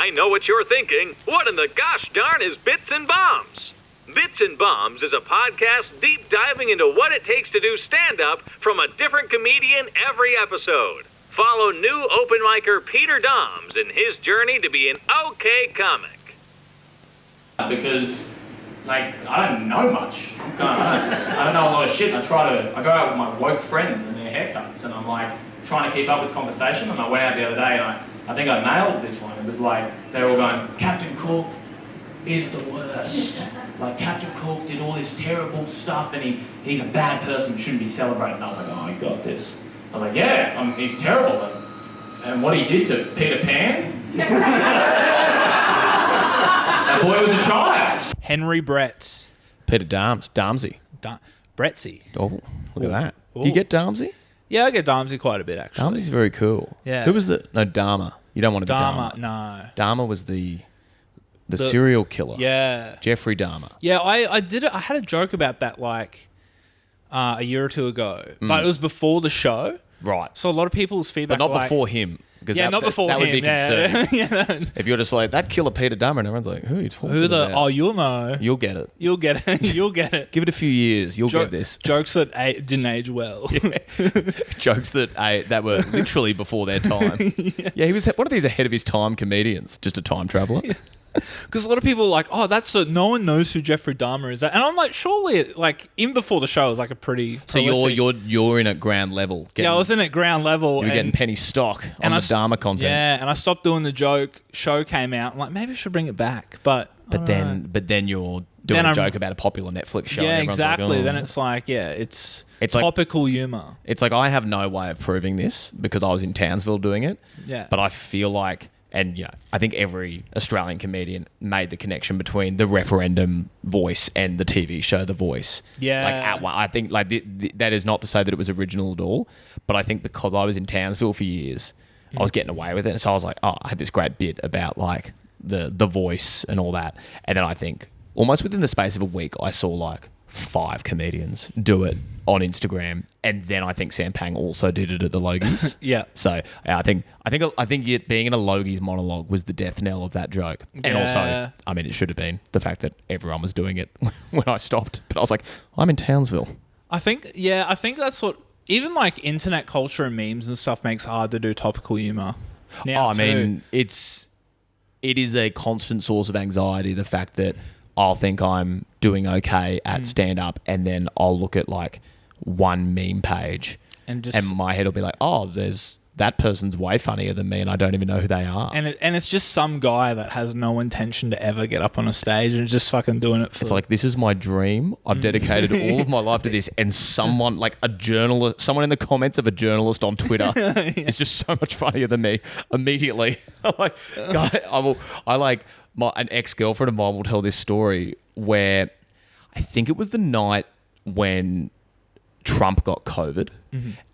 I know what you're thinking. What in the gosh darn is Bits and Bombs? Bits and Bombs is a podcast deep diving into what it takes to do stand-up from a different comedian every episode. Follow new open micer Peter Doms in his journey to be an okay comic. Because, I don't know much. I don't know a lot of shit. I go out with my woke friends and their haircuts, and I'm trying to keep up with conversation. And I went out the other day, and I think I nailed this one. It was they were all going, Captain Cook is the worst. Captain Cook did all this terrible stuff, and he's a bad person and shouldn't be celebrated. And I was like, oh, you got this. I was like, yeah, he's terrible. And what he did to Peter Pan? That boy was a child. Henry Bretz. Peter Darmsy. Bretzy. Oh, look at that. Ooh. Do you get Darmsy? Yeah, I get Darmsy quite a bit, actually. Darmsy's very cool. Yeah. Who was the... No, Dahmer. You don't want to be Dahmer, Dahmer. no. Dahmer was the serial killer. Yeah. Jeffrey Dahmer. Yeah, I did it. I had a joke about that a year or two ago, but it was before the show. Right. So a lot of people's feedback But not before him. Yeah, not before that him. That would be concerning. Yeah. If you're just that killer Peter Dahmer, and everyone's like, who are you talking about? Oh, you'll know. You'll get it. You'll get it. You'll get it. Give it a few years. You'll get this. Jokes that didn't age well. Yeah. Jokes that were literally before their time. Yeah, he was one of these ahead of his time comedians, just a time traveller. Because a lot of people are like, oh, no one knows who Jeffrey Dahmer is. And I'm like, surely, even before the show, it was a pretty So prolific. you're in at ground level. I was in at ground level. You're getting penny stock on the Dahmer content. Yeah, and I stopped doing the joke. Show came out. I'm like, maybe I should bring it back. But then you're doing a joke about a popular Netflix show. Yeah, and exactly. Like, oh. Then it's topical humour. It's I have no way of proving this because I was in Townsville doing it. Yeah. But I feel like... And, I think every Australian comedian made the connection between the referendum voice and the TV show The Voice. Yeah. I think, that is not to say that it was original at all, but I think because I was in Townsville for years, I was getting away with it. And so I was like, oh, I had this great bit about, the voice and all that. And then I think almost within the space of a week, I saw, 5 comedians do it on Instagram, and then I think Sam Pang also did it at the Logies. Yeah. So I think being in a Logies monologue was the death knell of that joke, and also, it should have been the fact that everyone was doing it when I stopped. But I was like, I'm in Townsville. I think that's what even internet culture and memes and stuff makes hard to do topical humor. Now it is a constant source of anxiety. The fact that I'll think I'm doing okay at stand-up, and then I'll look at one meme page, and my head will be like, oh, there's that person's way funnier than me, and I don't even know who they are. And it's just some guy that has no intention to ever get up on a stage and just fucking doing it for... It's this is my dream. I've dedicated all of my life to this, and someone, a journalist, someone in the comments of a journalist on Twitter is just so much funnier than me immediately. An ex-girlfriend of mine will tell this story where I think it was the night when Trump got COVID,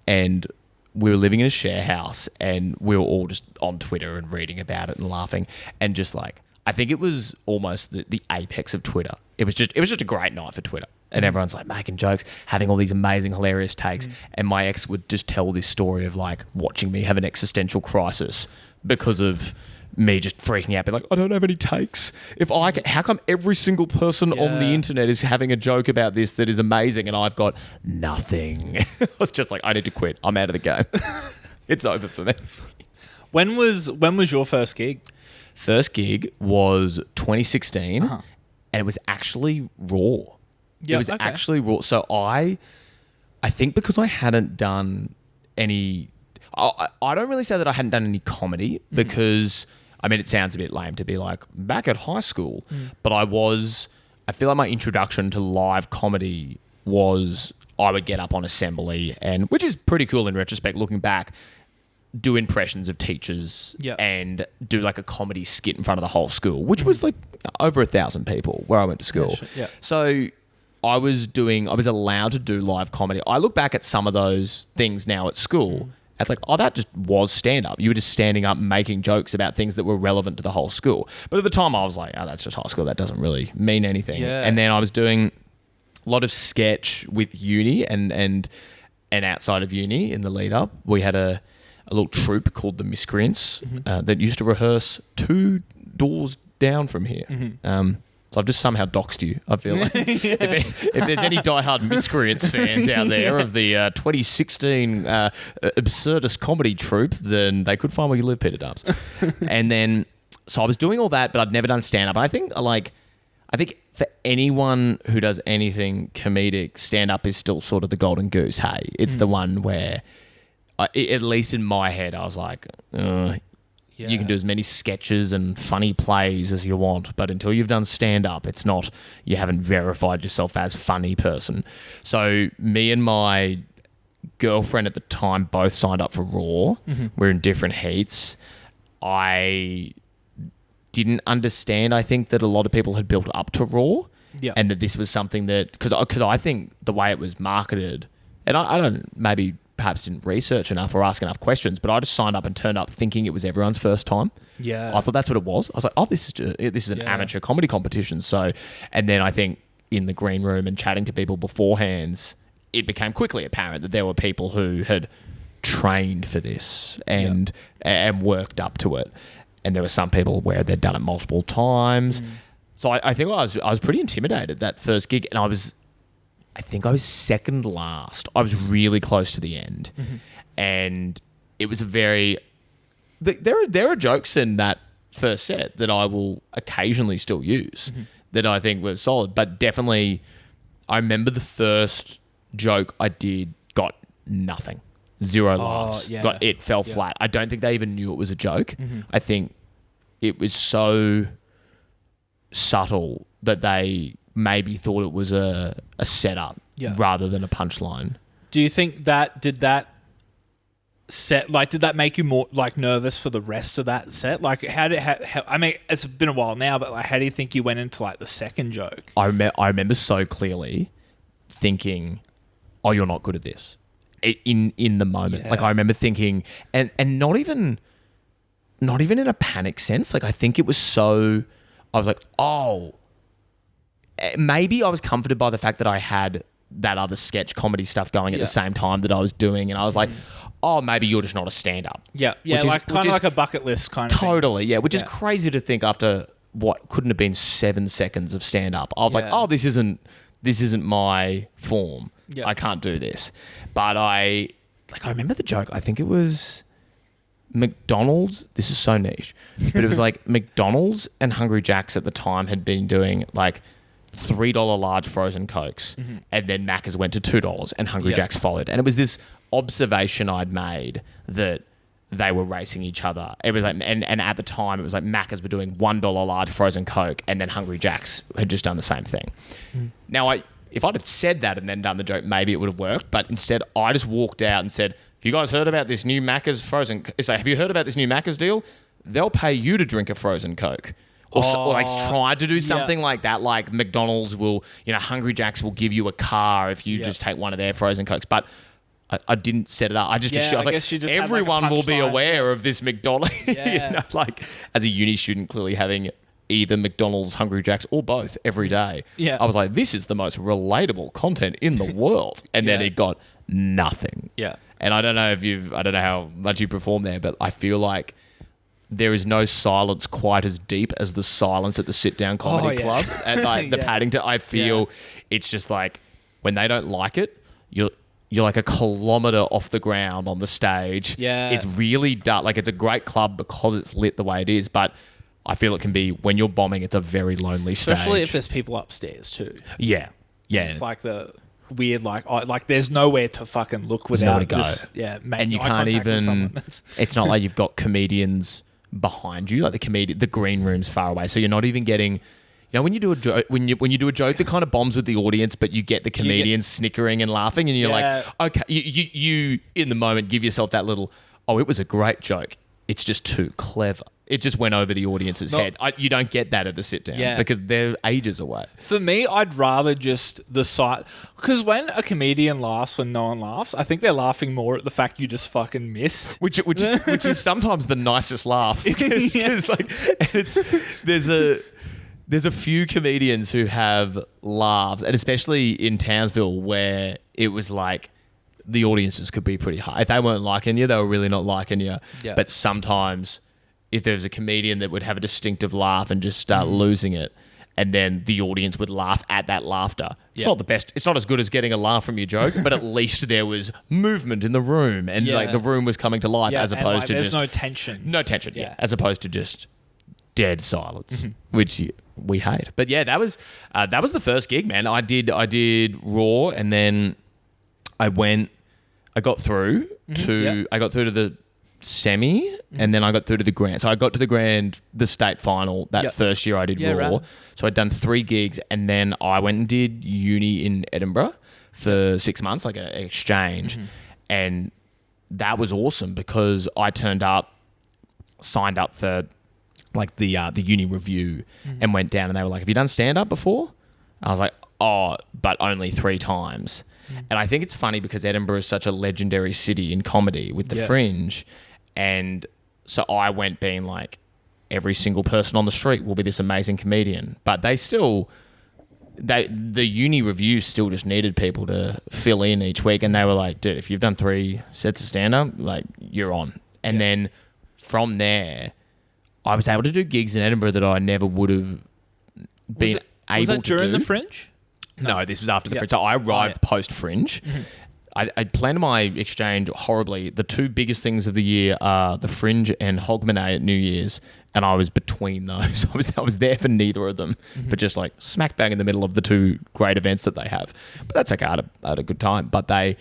and we were living in a share house, and we were all just on Twitter and reading about it and laughing, and just I think it was almost the apex of Twitter. It was just a great night for Twitter, and everyone's making jokes, having all these amazing, hilarious takes, and my ex would just tell this story of watching me have an existential crisis because of me just freaking out, be like, I don't have any takes. How come every single person on the internet is having a joke about this that is amazing, and I've got nothing? I was just I need to quit. I'm out of the game. It's over for me. When was your first gig? First gig was 2016, and it was actually raw. Yeah, it was actually raw. So I think because I hadn't done any... I don't really say that I hadn't done any comedy because... it sounds a bit lame to be back at high school, but I feel like my introduction to live comedy was I would get up on assembly, and which is pretty cool in retrospect, looking back, do impressions of teachers and do a comedy skit in front of the whole school, which was over 1,000 people where I went to school. Yeah. So I was allowed to do live comedy. I look back at some of those things now at school. It's that just was stand-up. You were just standing up making jokes about things that were relevant to the whole school. But at the time, I was like, oh, that's just high school. That doesn't really mean anything. Yeah. And then I was doing a lot of sketch with uni and outside of uni in the lead-up. We had a little troupe called the Miscreants that used to rehearse 2 doors down from here. So I've just somehow doxed you. I feel like if there's any diehard Miscreants fans out there of the 2016 absurdist comedy troupe, then they could find where you live, Peter Dubs. And then, so I was doing all that, but I'd never done stand-up. And I think for anyone who does anything comedic, stand-up is still sort of the golden goose, hey? It's the one where, at least in my head, I was like, you can do as many sketches and funny plays as you want, but until you've done stand-up, it's not, you haven't verified yourself as funny person. So me and my girlfriend at the time both signed up for Raw. We're in different heats. I didn't understand, I think, that a lot of people had built up to Raw, and that this was something that, because I think the way it was marketed, and I don't, maybe perhaps didn't research enough or ask enough questions, but I just signed up and turned up thinking it was everyone's first time. I thought that's what it was. I was like, oh, this is an amateur comedy competition. So, and then I think in the green room and chatting to people beforehand, it became quickly apparent that there were people who had trained for this and worked up to it. And there were some people where they'd done it multiple times. So I think I was pretty intimidated that first gig, and I think I was second last. I was really close to the end. And it was a very... There are jokes in that first set that I will occasionally still use that I think were solid. But definitely, I remember the first joke I did got nothing. Zero laughs. It fell flat. I don't think they even knew it was a joke. I think it was so subtle that they maybe thought it was a setup rather than a punchline. Do you think did that make you more like nervous for the rest of that set? Like I mean, it's been a while now, but like, how do you think you went into like the second joke? I remember so clearly thinking, oh, you're not good at this. In the moment. Like I remember thinking, and not even in a panic sense. Like I think it was so, I was like, oh, maybe I was comforted by the fact that I had that other sketch comedy stuff going at the same time that I was doing. And I was like, oh, maybe you're just not a stand-up. Yeah. Like kind of like a bucket list kind of thing. Totally. Yeah. Which is crazy to think after what couldn't have been 7 seconds of stand-up. I was like, oh, this isn't my form. Yeah. I can't do this. But I remember the joke. I think it was McDonald's. This is so niche. But it was like McDonald's and Hungry Jack's at the time had been doing like $3 large frozen Cokes. And then Macca's went to $2 and Hungry Jack's followed. And it was this observation I'd made that they were racing each other. It was like, and at the time it was like Macca's were doing $1 large frozen Coke and then Hungry Jack's had just done the same thing. Now if I'd have said that and then done the joke, maybe it would have worked. But instead, I just walked out and said, have you guys heard about this new Macca's frozen... It's like, have you heard about this new Macca's deal? They'll pay you to drink a frozen Coke. Or like try to do something like that. Like McDonald's will... Hungry Jack's will give you a car if you just take one of their frozen Cokes. But I didn't set it up. I just assumed, I was like, everyone will be aware of this McDonald's. Like as a uni student, clearly having... either McDonald's, Hungry Jack's, or both every day. I was like, this is the most relatable content in the world. And then it got nothing. And I don't know how much you perform there, but I feel like there is no silence quite as deep as the silence at the sit-down comedy club at like the Paddington. I feel it's just like when they don't like it, you're like a kilometre off the ground on the stage. It's really dark. Like it's a great club because it's lit the way it is, but I feel it can be, when you're bombing, it's a very lonely stage. Especially if there's people upstairs too. Yeah. It's like the weird, like there's nowhere to fucking look without to go. And you can't even, it's not like you've got comedians behind you, like the green room's far away. So you're not even getting, when you do a joke, when you do a joke that kind of bombs with the audience, but you get the comedians snickering and laughing and you're like, okay, you in the moment give yourself that little, oh, it was a great joke. It's just too clever. It just went over the audience's head. You don't get that at the sit-down because they're ages away. For me, I'd rather just the sight... Because when a comedian laughs when no one laughs, I think they're laughing more at the fact you just fucking missed. Which is sometimes the nicest laugh. Because like, there's a few comedians who have laughs, and especially in Townsville where it was like the audiences could be pretty high. If they weren't liking you, they were really not liking you. But sometimes... if there was a comedian that would have a distinctive laugh and just start losing it, and then the audience would laugh at that laughter. It's not the best. It's not as good as getting a laugh from your joke, but at least there was movement in the room, and like the room was coming to life, as opposed to there's just no tension. no tension. Yeah, as opposed to just dead silence, which we hate. But yeah, that was the first gig, man. I did Raw, and then I got through to the semi, and then I got through to the grand. So I got to the state final that first year I did Raw. Right. So I'd done 3 gigs, and then I went and did uni in Edinburgh for 6 months, like an exchange. And that was awesome because I signed up for like the uni review and went down, and they were like, "Have you done stand-up before?" I was like, "Oh, but only 3 times." And I think it's funny because Edinburgh is such a legendary city in comedy with the Fringe. And so I went being like, every single person on the street will be this amazing comedian. But the uni review still just needed people to fill in each week. And they were like, dude, if you've done 3 sets of stand-up, like, you're on. And then from there, I was able to do gigs in Edinburgh that I never would have been able to do. Was that during the Fringe? No, this was after the Fringe. So I arrived post-Fringe. I planned my exchange horribly. The 2 biggest things of the year are the Fringe and Hogmanay at New Year's, and I was between those. I was there for neither of them, but just like smack bang in the middle of the 2 great events that they have. But that's okay. I had a good time. But I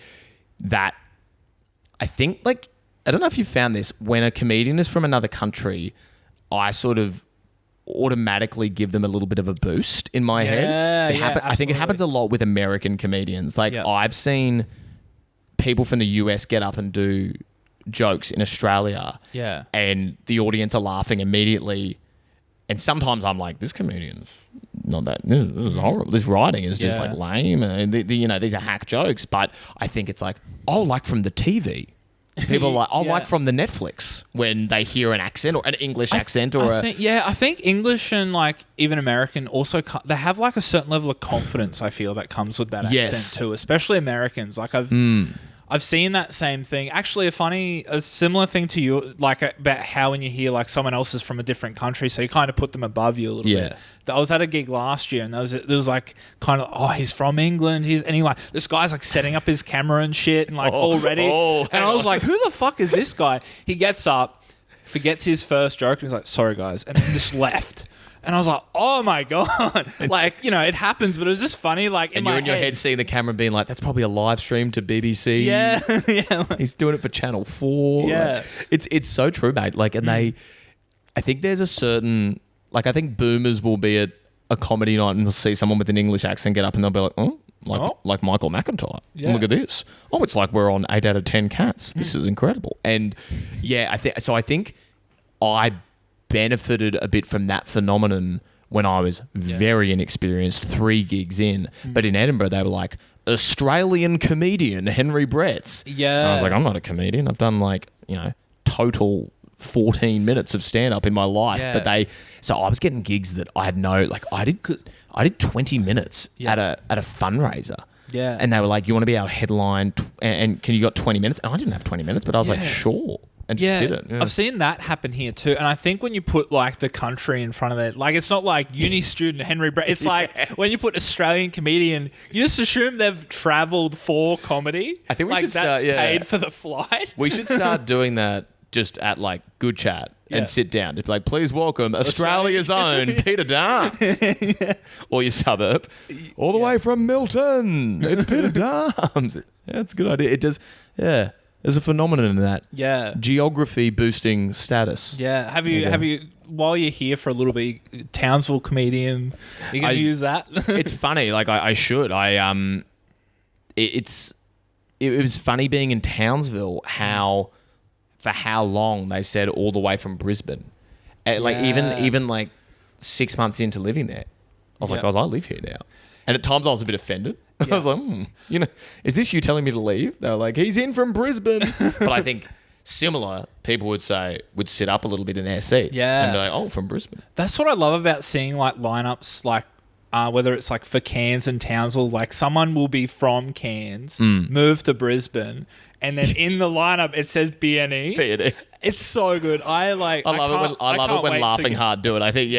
think, like, I don't know if you found this, when a comedian is from another country, I sort of automatically give them a little bit of a boost in my head. I think it happens a lot with American comedians. Like, I've seen people from the US get up and do jokes in Australia, and the audience are laughing immediately. And sometimes I'm like, this comedian's not that. This is horrible. This writing is just like lame. And these are hack jokes. But I think it's like, like from the TV. People are like, like from the Netflix when they hear an accent or an English accent I think English and like even American also they have like a certain level of confidence. I feel that comes with that accent too, especially Americans. Like I've seen that same thing. Actually, a similar thing to you, like about how when you hear like someone else is from a different country, so you kind of put them above you a little bit. I was at a gig last year, and there was like kind of, he's from England. This guy's like setting up his camera and shit, and like already. And I was like, who the fuck is this guy? He gets up, forgets his first joke, and he's like, sorry guys, and then just left. And I was like, oh my God. Like, it happens, but it was just funny. Like, and you're in your head seeing the camera being like, that's probably a live stream to BBC. Yeah. Like, he's doing it for Channel 4. Yeah. Like, it's so true, mate. Like, and I think there's a certain, like, I think boomers will be at a comedy night and they'll see someone with an English accent get up and they'll be like, like Michael McIntyre. Yeah. Look at this. Oh, it's like we're on 8 out of 10 Cats. This is incredible. And I think I benefited a bit from that phenomenon when I was very inexperienced, 3 gigs in. But in Edinburgh, they were like, Australian comedian Henry Bretz. Yeah. And I was like, I'm not a comedian. I've done like, total 14 minutes of stand-up in my life. Yeah. But so I was getting gigs that I had I did 20 minutes at a fundraiser. Yeah. And they were like, you want to be our headline and can you got 20 minutes? And I didn't have 20 minutes, but I was like, sure. And did it. Yeah. I've seen that happen here too. And I think when you put like the country in front of it, like it's not like uni student Henry Brett. It's like when you put Australian comedian, you just assume they've travelled for comedy. I think we should that's start, paid for the flight. We should start doing that just at like Good Chat and sit down. It's like, please welcome Australia's own Peter Darms. Or your suburb. All the way from Milton. It's Peter Darms. Yeah, that's a good idea. It does, there's a phenomenon in that. Yeah. Geography boosting status. Yeah. Have you while you're here for a little bit, Townsville comedian, you gonna use that? It's funny. Like I should. It was funny being in Townsville for how long they said all the way from Brisbane. Like even like 6 months into living there. I was like, guys, I live here now. And at times I was a bit offended. I was like, is this you telling me to leave? They were like, he's in from Brisbane. But I think similar people would sit up a little bit in their seats. Yeah. And be like, from Brisbane. That's what I love about seeing like lineups, like whether it's like for Cairns and Townsville, like someone will be from Cairns, move to Brisbane, and then in the lineup it says BNE. It's so good. I love it when Laughing Hard do it. I think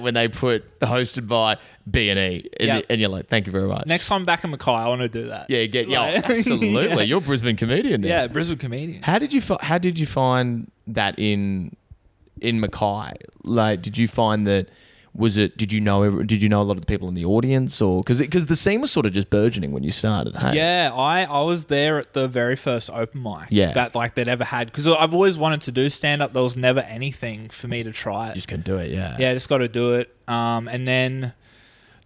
when they put hosted by B&E and you're like, thank you very much. Next time back in Mackay, I want to do that. Absolutely. Yeah. You're a Brisbane comedian now. Yeah, Brisbane comedian. How did you find that in Mackay? Like, did you find that? Did you know a lot of the people in the audience, or because the scene was sort of just burgeoning when you started? Hey? Yeah, I was there at the very first open mic that they'd ever had, because I've always wanted to do stand up. There was never anything for me to try it. You just couldn't do it, yeah. Yeah, just got to do it. And then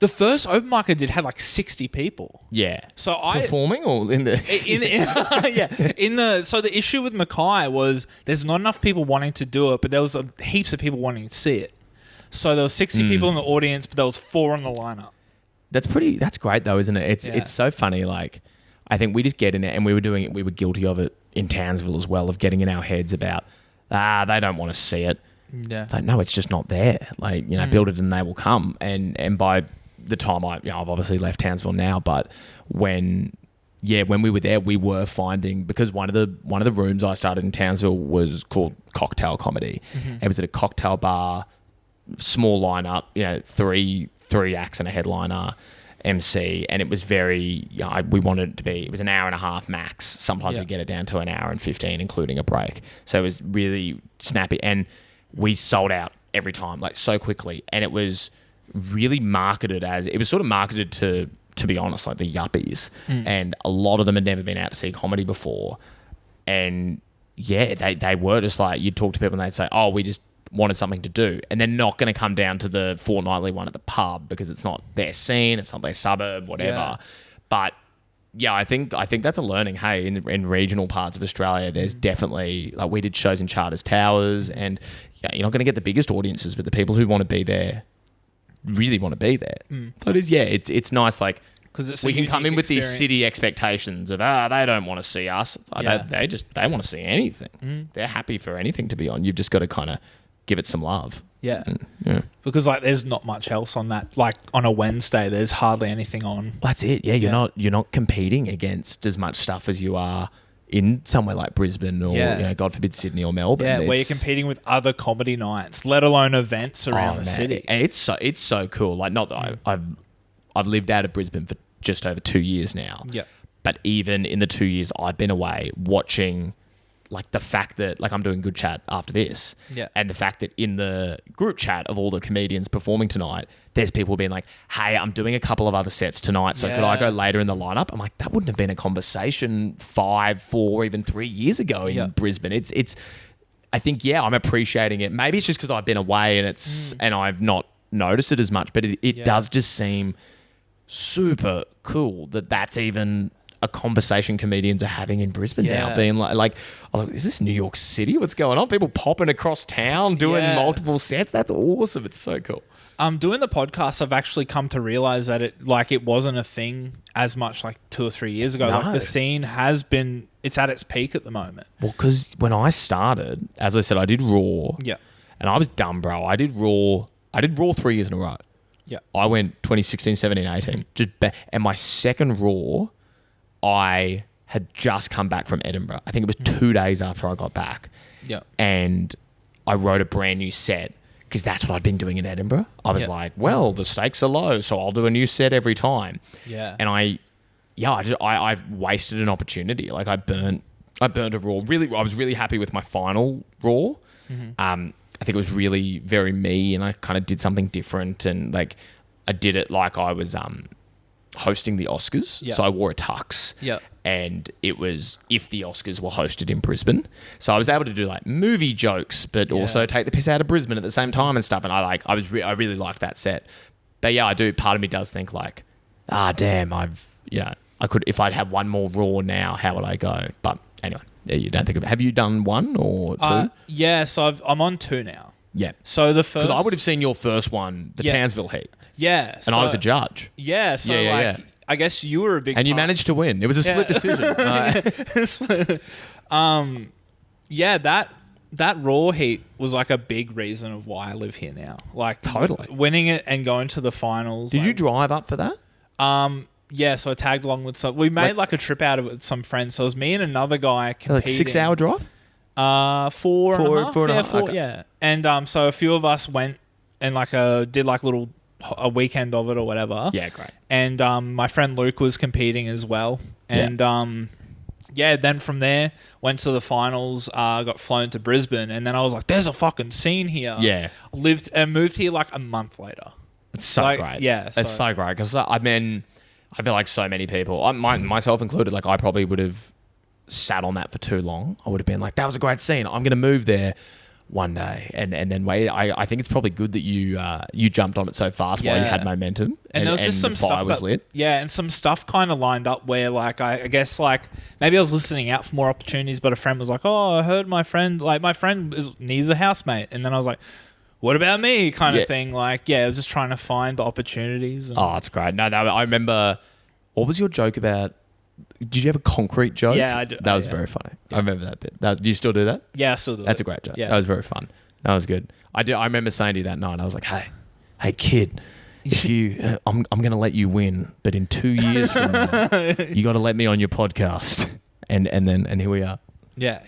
the first open mic I did had like 60 people. Yeah. So I performing or in the so the issue with Mackay was there's not enough people wanting to do it, but there was heaps of people wanting to see it. So there was 60 people in the audience, but there was 4 on the lineup. That's great though, isn't it? It's so funny. Like, I think we just get in it, and we were guilty of it in Townsville as well, of getting in our heads about, they don't want to see it. Yeah. It's like, no, it's just not there. Like, build it and they will come. And by the time I've obviously left Townsville now, but when we were there, we were finding, because one of the rooms I started in Townsville was called Cocktail Comedy. It was at a cocktail bar, small lineup, three acts and a headliner, MC, and it was very, we wanted it to be, it was an hour and a half max. Sometimes we get it down to an hour and 15, including a break. So it was really snappy, and we sold out every time, like, so quickly. And it was really marketed to be honest, like the yuppies. And a lot of them had never been out to see comedy before. And they were just like, you'd talk to people and they'd say, oh, we just wanted something to do, and they're not going to come down to the fortnightly one at the pub because it's not their scene, it's not their suburb, whatever. But I think that's a learning. Hey, in regional parts of Australia, there's definitely, like, we did shows in Charters Towers, and you're not going to get the biggest audiences, but the people who want to be there really want to be there. So it is, it's nice, like, because we can come in with these city expectations of, they don't want to see us. They want to see anything. They're happy for anything to be on. You've just got to kind of give it some love. Yeah. Because, like, there's not much else on that. Like, on a Wednesday, there's hardly anything on. That's it. Yeah, you're not competing against as much stuff as you are in somewhere like Brisbane or, God forbid, Sydney or Melbourne. Yeah, where you're competing with other comedy nights, let alone events around the city. And it's so cool. Like, not that I've lived out of Brisbane for just over 2 years now. Yeah. But even in the 2 years I've been away, watching, like, the fact that, like, I'm doing Good Chat after this, and the fact that in the group chat of all the comedians performing tonight, there's people being like, hey, I'm doing a couple of other sets tonight, so could I go later in the lineup? I'm like, that wouldn't have been a conversation 5, 4, even 3 years ago in Brisbane. It's I think, I'm appreciating it. Maybe it's just because I've been away and I've not noticed it as much, but it does just seem super cool that that's even a conversation comedians are having in Brisbane now, being like, I was like, is this New York City? What's going on? People popping across town doing multiple sets. That's awesome. It's so cool. Doing the podcast, I've actually come to realize that it wasn't a thing as much like 2 or 3 years ago. No. Like, the scene it's at its peak at the moment. Well, because when I started, as I said, I did Raw. Yeah. And I was dumb, bro. I did Raw 3 years in a row. Yeah. I went 2016, 17, 18. And my second Raw, I had just come back from Edinburgh. I think it was 2 days after I got back. Yeah. And I wrote a brand new set because that's what I'd been doing in Edinburgh. I was like, well, the stakes are low, so I'll do a new set every time. Yeah. And I wasted an opportunity. Like, I burnt a Raw. Really, I was really happy with my final Raw. I think it was really very me, and I kind of did something different, and, like, I did it like I was hosting the Oscars. So I wore a tux. And it was if the Oscars were hosted in Brisbane. So I was able to do, like, movie jokes, but also take the piss out of Brisbane at the same time and stuff. And I really liked that set. But I do. Part of me does think, like, damn, I could, if I'd have one more Raw now, how would I go? But anyway, you don't think of it. Have you done 1 or 2? Yeah, so I'm on 2 now. Yeah. So the first... Because I would have seen your first one, the Townsville heat. Yeah. And I was a judge. Yeah, so I guess you were a big and you managed to win. It was a split decision. That Raw heat was, like, a big reason of why I live here now. Like, totally winning it and going to the finals. Did you drive up for that? Yeah, so I tagged along with some. We made like a trip out of it with some friends. So it was me and another guy competing. Like 6 hour drive? Four and a half. Four and a Yeah, half, four. okay. Yeah, and so a few of us went and did like a weekend of it or whatever. Yeah, great. And my friend Luke was competing as well, and then from there went to the finals. Got flown to Brisbane, and then I was like, "There's a fucking scene here." Yeah. Lived and moved here like a month later. It's so great. Yeah, It's so great because I feel like so many people, myself included, like I probably would have sat on that for too long. I would have been like, that was a great scene. I'm going to move there one day. And then wait, I think it's probably good that you jumped on it so fast while you had momentum. And there was just some the fire stuff was lit. Yeah, and some stuff kind of lined up where I guess maybe I was listening out for more opportunities, but a friend was like, "Oh, I heard my friend needs a housemate," and then I was like, "What about me?" kind of thing. I was just trying to find the opportunities. And Oh, it's great. No, I remember. What was your joke about? Did you have a concrete joke? Yeah, I do. That was very funny. Yeah. I remember that bit. Do you still do that? Yeah, I still do. That's a great joke. Yeah. That was very fun. That was good. I remember saying to you that night, I was like, hey kid, if you, I'm going to let you win, but in 2 years from now, you got to let me on your podcast. And here we are. Yeah,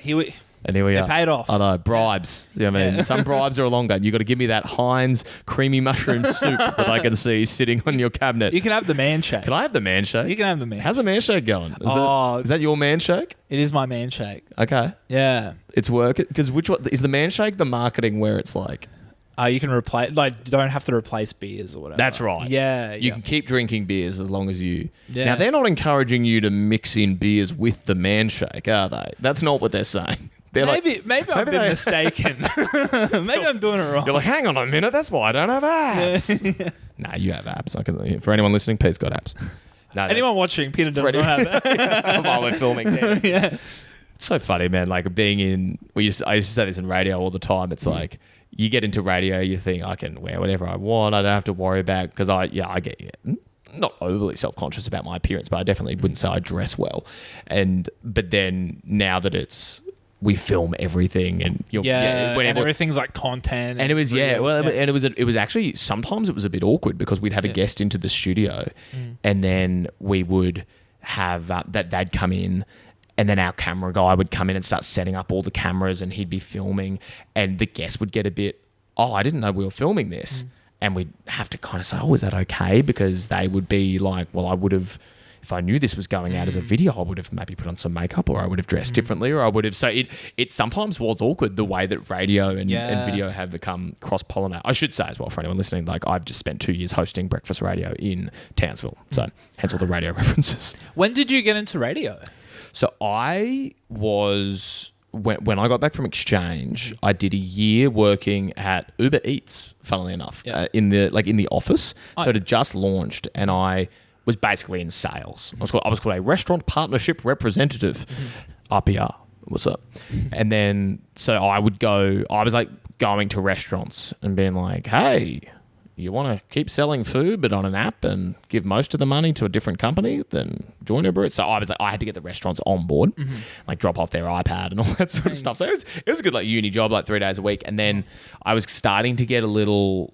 And here we are. It paid off. I know, bribes. I mean, some bribes are a long game. You got to give me that Heinz creamy mushroom soup that I can see sitting on your cabinet. You can have the man shake. Can I have the man shake? You can have the man. How's the man shake going? Is that your man shake? It is my man shake. Okay. Yeah. It's working. Because which one is the man shake? The marketing where it's like, you can replace, you don't have to replace beers or whatever. that's right. Yeah. You can keep drinking beers as long as you. Yeah. Now they're not encouraging you to mix in beers with the man shake, are they? That's not what they're saying. They're maybe I've been mistaken. Maybe I'm doing it wrong. You're like, hang on a minute, that's why I don't have abs. Nah, you have abs. For anyone listening, Pete's got abs. No, anyone watching, Peter does not have that. while we're filming. Yeah. It's so funny, man. Like being in, I used to say this in radio all the time. It's like you get into radio, you think I can wear whatever I want. I don't have to worry about because I get not overly self-conscious about my appearance, but I definitely wouldn't say I dress well. But then now that we film everything and and everything's like content. And it was, and it was actually, sometimes it was a bit awkward because we'd have a guest into the studio and then we would have, they'd come in and then our camera guy would come in and start setting up all the cameras and he'd be filming and the guest would get a bit, I didn't know we were filming this. And we'd have to kind of say, is that okay? Because they would be like, well, I would have, if I knew this was going out as a video, I would have maybe put on some makeup or I would have dressed differently or I would have... So it sometimes was awkward the way that radio and video have become cross-pollinated. I should say as well for anyone listening, like I've just spent 2 years hosting breakfast radio in Townsville. So hence all the radio references. When did you get into radio? So I was... When I got back from exchange, I did a year working at Uber Eats, funnily enough, in the office. So it had just launched and I was basically in sales. I was called a restaurant partnership representative. RPR, what's up? And then, so I was like going to restaurants and being like, hey, you want to keep selling food but on an app and give most of the money to a different company, then join Uber Eats. So I was like, I had to get the restaurants on board, like drop off their iPad and all that sort of stuff. So it was a good like uni job, like 3 days a week. And then I was starting to get a little,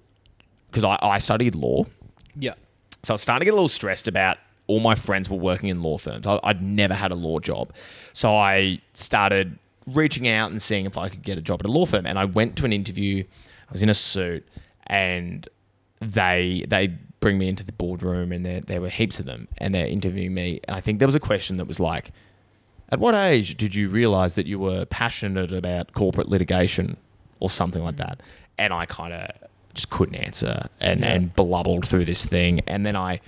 because I studied law. Yeah. So I was starting to get a little stressed about all my friends were working in law firms. I'd never had a law job. So I started reaching out and seeing if I could get a job at a law firm. And I went to an interview. I was in a suit and they bring me into the boardroom and there were heaps of them and they're interviewing me. And I think there was a question that was like, at what age did you realize that you were passionate about corporate litigation or something like that? And I kind of just couldn't answer and blubbled through this thing. And then I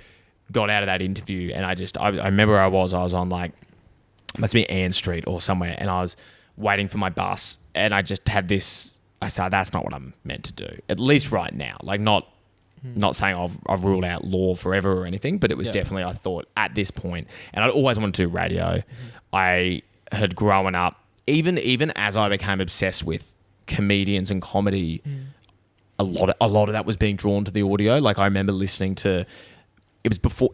got out of that interview and I remember I was on like, must be Ann Street or somewhere. And I was waiting for my bus and I just had this, I said, that's not what I'm meant to do. At least right now, like not saying I've ruled out law forever or anything, but it was definitely, I thought at this point, and I'd always wanted to do radio. I had grown up, even as I became obsessed with comedians and comedy, a lot of that was being drawn to the audio. Like I remember listening to, it was before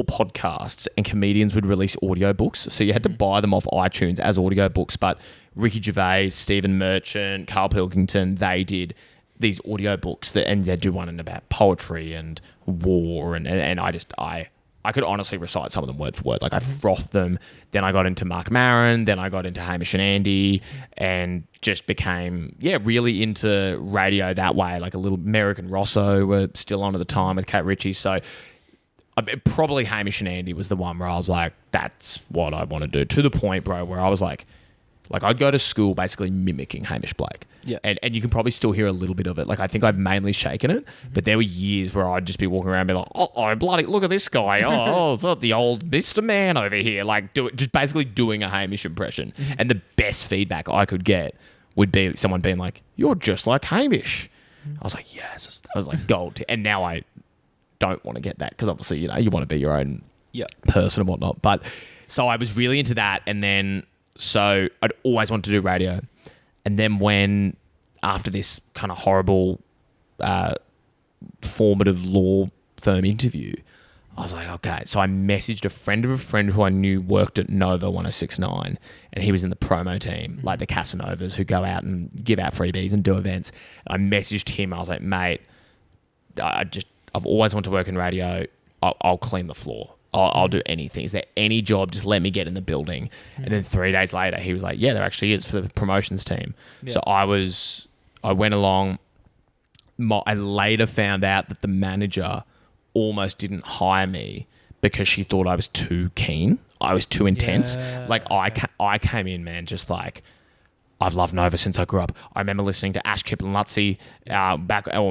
podcasts and comedians would release audiobooks. So you had to buy them off iTunes as audiobooks. But Ricky Gervais, Stephen Merchant, Carl Pilkington, they did these audiobooks and they'd do one about poetry and war and I I could honestly recite some of them word for word. Like I frothed them. Then I got into Mark Maron. Then I got into Hamish and Andy, and just became really into radio that way. Like a little Merrick and Rosso were still on at the time with Kat Ritchie. So probably Hamish and Andy was the one where I was like, that's what I want to do. To the point, bro, where I was like I'd go to school basically mimicking Hamish Blake. Yeah. And you can probably still hear a little bit of it. Like I think I've mainly shaken it, but there were years where I'd just be walking around and be like, oh, bloody, look at this guy. Oh, it's not the old Mr. Man over here. Like just basically doing a Hamish impression. And the best feedback I could get would be someone being like, you're just like Hamish. I was like, yes. I was like, gold. And now I don't want to get that because obviously, you want to be your own person and whatnot. But so I was really into that. And then, so I'd always wanted to do radio. And then when, after this kind of horrible, formative law firm interview, I was like, okay. So I messaged a friend of a friend who I knew worked at Nova 1069, and he was in the promo team, like the Casanovas, who go out and give out freebies and do events. And I messaged him. I was like, mate, I've always wanted to work in radio. I'll clean the floor. I'll do anything. Is there any job? Just let me get in the building. And then 3 days later, he was like, yeah, there actually is for the promotions team. Yeah. So I went along. I later found out that the manager almost didn't hire me because she thought I was too keen. I was too intense. Yeah. Like I came in, man, just like, I've loved Nova since I grew up. I remember listening to Ash Kip and Lutzy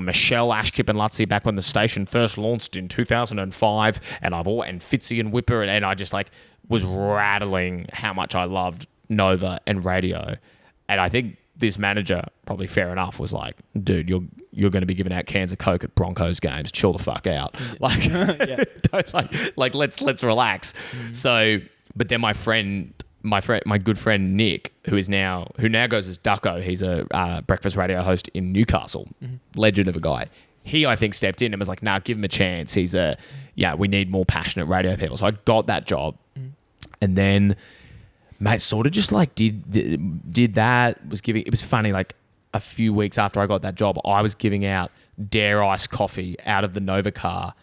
Michelle Ash Kip and Lutzy back when the station first launched in 2005, and Fitzy and Whipper, and I just like was rattling how much I loved Nova and radio. And I think this manager, probably fair enough, was like, dude, you're going to be giving out cans of Coke at Broncos games. Chill the fuck out. Like, don't let's relax. So, but then my good friend Nick, who now goes as Ducko, he's a breakfast radio host in Newcastle, legend of a guy. He, I think, stepped in and was like, nah, give him a chance. We need more passionate radio people. So I got that job. And then, mate, sort of just like did that, it was funny, like a few weeks after I got that job, I was giving out Dare Ice coffee out of the Nova car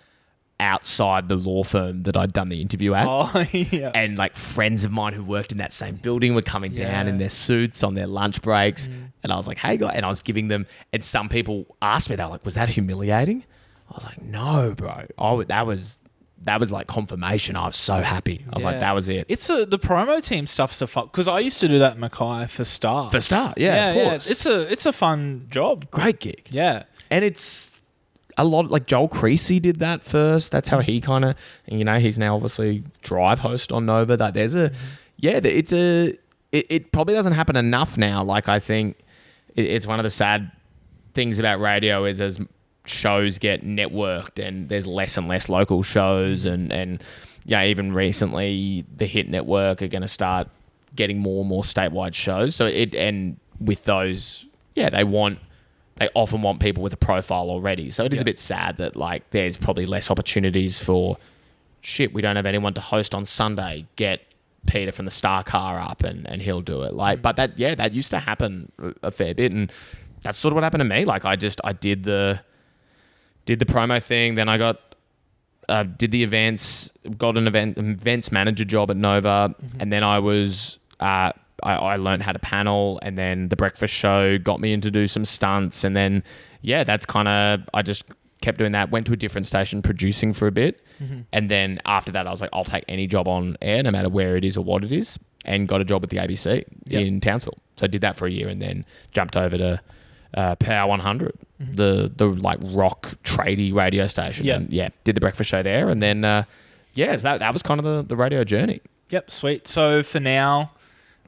outside the law firm that I'd done the interview at. Oh, yeah. And like friends of mine who worked in that same building were coming down in their suits on their lunch breaks. And I was like, hey, guys. And I was giving them, and some people asked me, they were like, was that humiliating? I was like, no, bro. That was like confirmation. I was so happy. I was like, that was it. It's the promo team stuff's a fun, because I used to do that at Mackay for Star. For Star, yeah, of course. Yeah. It's a fun job. Great gig. Yeah. And it's a lot, like Joel Creasy did that first. That's how he kind of, he's now obviously drive host on Nova. That there's it probably doesn't happen enough now. Like I think it's one of the sad things about radio is as shows get networked and there's less and less local shows and even recently the Hit Network are going to start getting more and more statewide shows. So and with those, they often want people with a profile already. So it is a bit sad that like there's probably less opportunities for we don't have anyone to host on Sunday. Get Peter from the Star Car up and he'll do it. Like, but that used to happen a fair bit, and that's sort of what happened to me. Like I did the promo thing, then I got did the events, got an events manager job at Nova, and then I was I learned how to panel, and then the breakfast show got me in to do some stunts, and then that's kind of, I just kept doing that, went to a different station producing for a bit, and then after that I was like, I'll take any job on air no matter where it is or what it is, and got a job at the ABC in Townsville. So I did that for a year and then jumped over to Power 100, the like rock tradie radio station, and did the breakfast show there, and then so that was kind of the radio journey. Yep, sweet. So for now,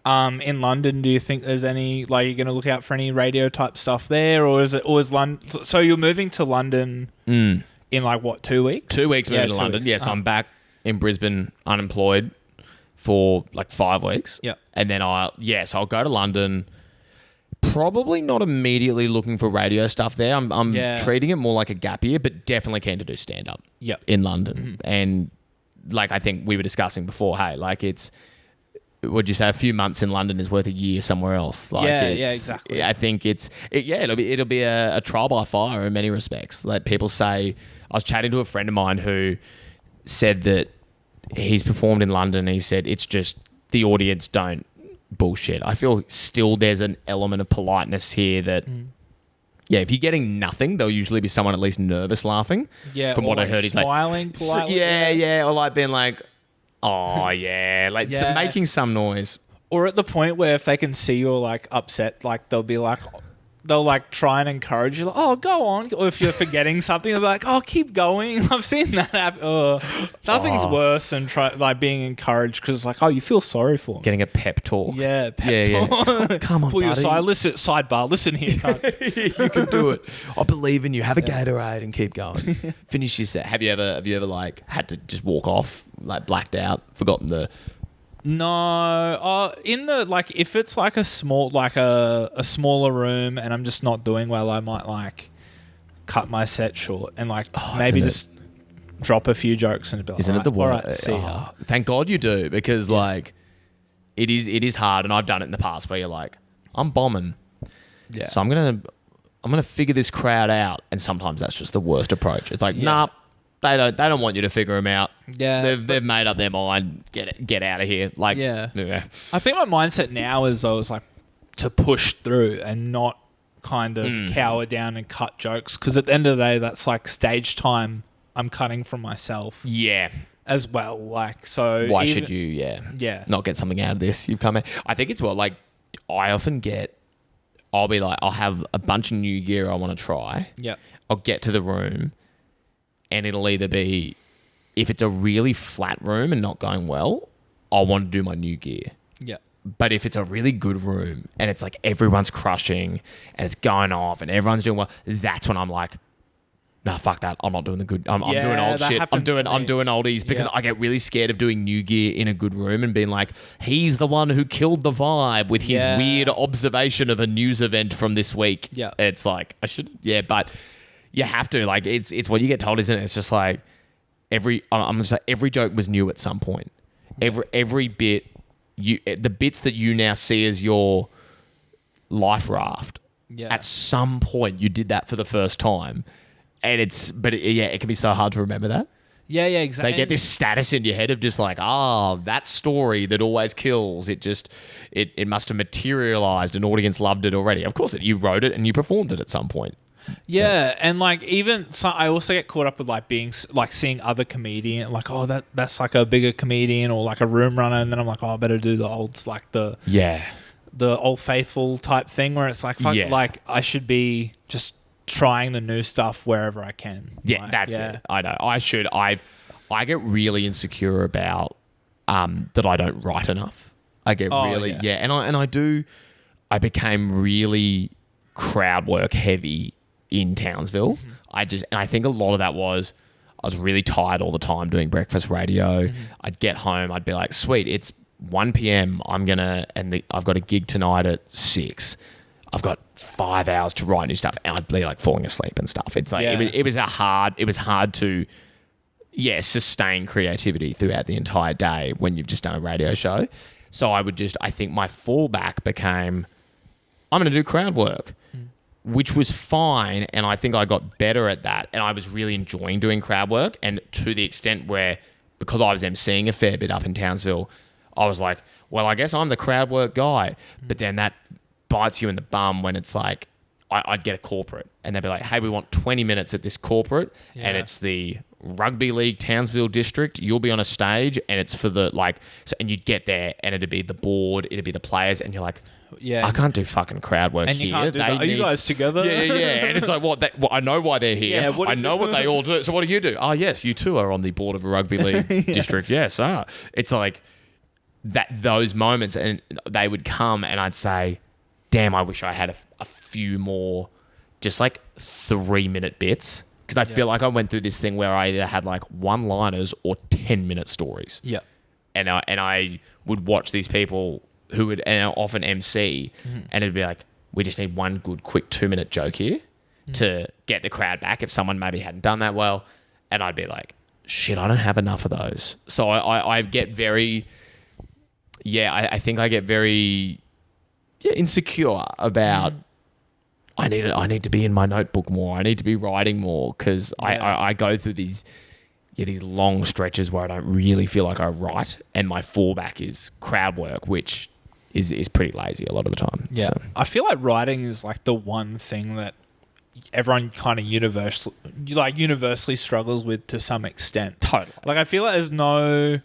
in London, do you think there's any, like, you're going to look out for any radio type stuff there, or is London? So you're moving to London in like what, 2 weeks? 2 weeks moving to London. Yes, I'm back in Brisbane unemployed for like 5 weeks. Yeah, and then I'll go to London. Probably not immediately looking for radio stuff there. I'm treating it more like a gap year, but definitely keen to do stand up. In London, and like I think we were discussing before. Hey, like it's. Would you say a few months in London is worth a year somewhere else? Like exactly. I think it'll be a trial by fire in many respects. Like people say, I was chatting to a friend of mine who said that he's performed in London. And he said it's just the audience don't bullshit. I feel still there's an element of politeness here that, yeah, if you're getting nothing, there'll usually be someone at least nervous laughing. Yeah, from what I heard, he's smiling politely. yeah, or like being like, oh yeah, like Yeah. making some noise. Or at the point where if they can see you're like upset, like they'll like try and encourage you, like, oh, go on. Or if you're forgetting something, they'll be like, oh, keep going. I've seen that happen. Nothing's worse than being encouraged because like, oh, you feel sorry for them. Getting a pep talk. Yeah, pep talk. Come on, pull your buddy. sidebar. Listen here, cunt. You can do it. I believe in you. Have a Gatorade and keep going. Finish your set. Have you ever like had to just walk off, like blacked out, forgotten the... No, in the like, if it's like a smaller room and I'm just not doing well, I might like cut my set short and like maybe just drop a few jokes and be like, Isn't it the all right, see ya. Thank God you do, because like it is hard, and I've done it in the past where you're like, I'm bombing, so I'm gonna figure this crowd out, and sometimes that's just the worst approach. It's like, nah. They don't want you to figure them out. Yeah, they've made up their mind. Get out of here. Like, yeah. I think my mindset now is I was like to push through and not kind of cower down and cut jokes, because at the end of the day, that's like stage time. I'm cutting from myself. Yeah. As well, like, so why should you? Not get something out of this? You've come in. I think it's like I often I'll be like, I'll have a bunch of new gear I want to try. Yeah. I'll get to the room. And it'll either be, if it's a really flat room and not going well, I'll want to do my new gear. Yeah. But if it's a really good room and it's like everyone's crushing and it's going off and everyone's doing well, that's when I'm like, nah, fuck that. I'm not doing the good. I'm doing old shit. I'm doing oldies, because I get really scared of doing new gear in a good room and being like, he's the one who killed the vibe with his weird observation of a news event from this week. Yeah. It's like, but you have to, like, it's what you get told, isn't it? It's just like every joke was new at some point. Every bit, the bits that you now see as your life raft, at some point you did that for the first time, and it can be so hard to remember that. Yeah, exactly. They get this status in your head of just like, that story that always kills. It must have materialized. An audience loved it already. Of course, you wrote it and you performed it at some point. Yeah, and like I also get caught up with like seeing other comedian, like, oh, that's like a bigger comedian or like a room runner, and then I'm like, oh, I better do the olds, like the old faithful type thing, where it's like, fuck, like I should be just trying the new stuff wherever I can. Yeah, like, that's it. I know. I should. I get really insecure about that I don't write enough. I get and I do. I became really crowd work heavy in Townsville. And I think a lot of that was I was really tired all the time doing breakfast radio. I'd get home, I'd be like, sweet, it's 1 p.m. I've got a gig tonight at 6. I've got 5 hours to write new stuff, and I'd be like falling asleep and stuff. It's like it was hard to sustain creativity throughout the entire day when you've just done a radio show. So I think my fallback became, I'm going to do crowd work. Which was fine, and I think I got better at that, and I was really enjoying doing crowd work, and to the extent where, because I was emceeing a fair bit up in Townsville, I was like, well, I guess I'm the crowd work guy. But then that bites you in the bum when it's like, I'd get a corporate, and they'd be like, hey, we want 20 minutes at this corporate, and it's the Rugby League Townsville district. You'll be on a stage, and it's for the, like, and you'd get there, and it'd be the board, it'd be the players, and you're like, I can't do fucking crowd work and here. you can't do that. Are you guys together? Yeah. And it's like, I know why they're here. Yeah, I know what they all do. So what do you do? Oh, yes, you too are on the board of a rugby league district. Yes. It's like those moments, and they would come, and I'd say, damn, I wish I had a few more just like 3-minute bits. Because I feel like I went through this thing where I either had like one-liners or 10-minute stories. Yeah. And I would watch these people who would often MC, and it'd be like, we just need one good, quick 2-minute joke here to get the crowd back if someone maybe hadn't done that well. And I'd be like, shit, I don't have enough of those. So I get very, I think I get very insecure about, I need to be in my notebook more. I need to be writing more, because I go through these these long stretches where I don't really feel like I write, and my fallback is crowd work, which is pretty lazy a lot of the time. Yeah. So. I feel like writing is like the one thing that everyone kind of universally struggles with to some extent. Totally. Like I feel like there's no,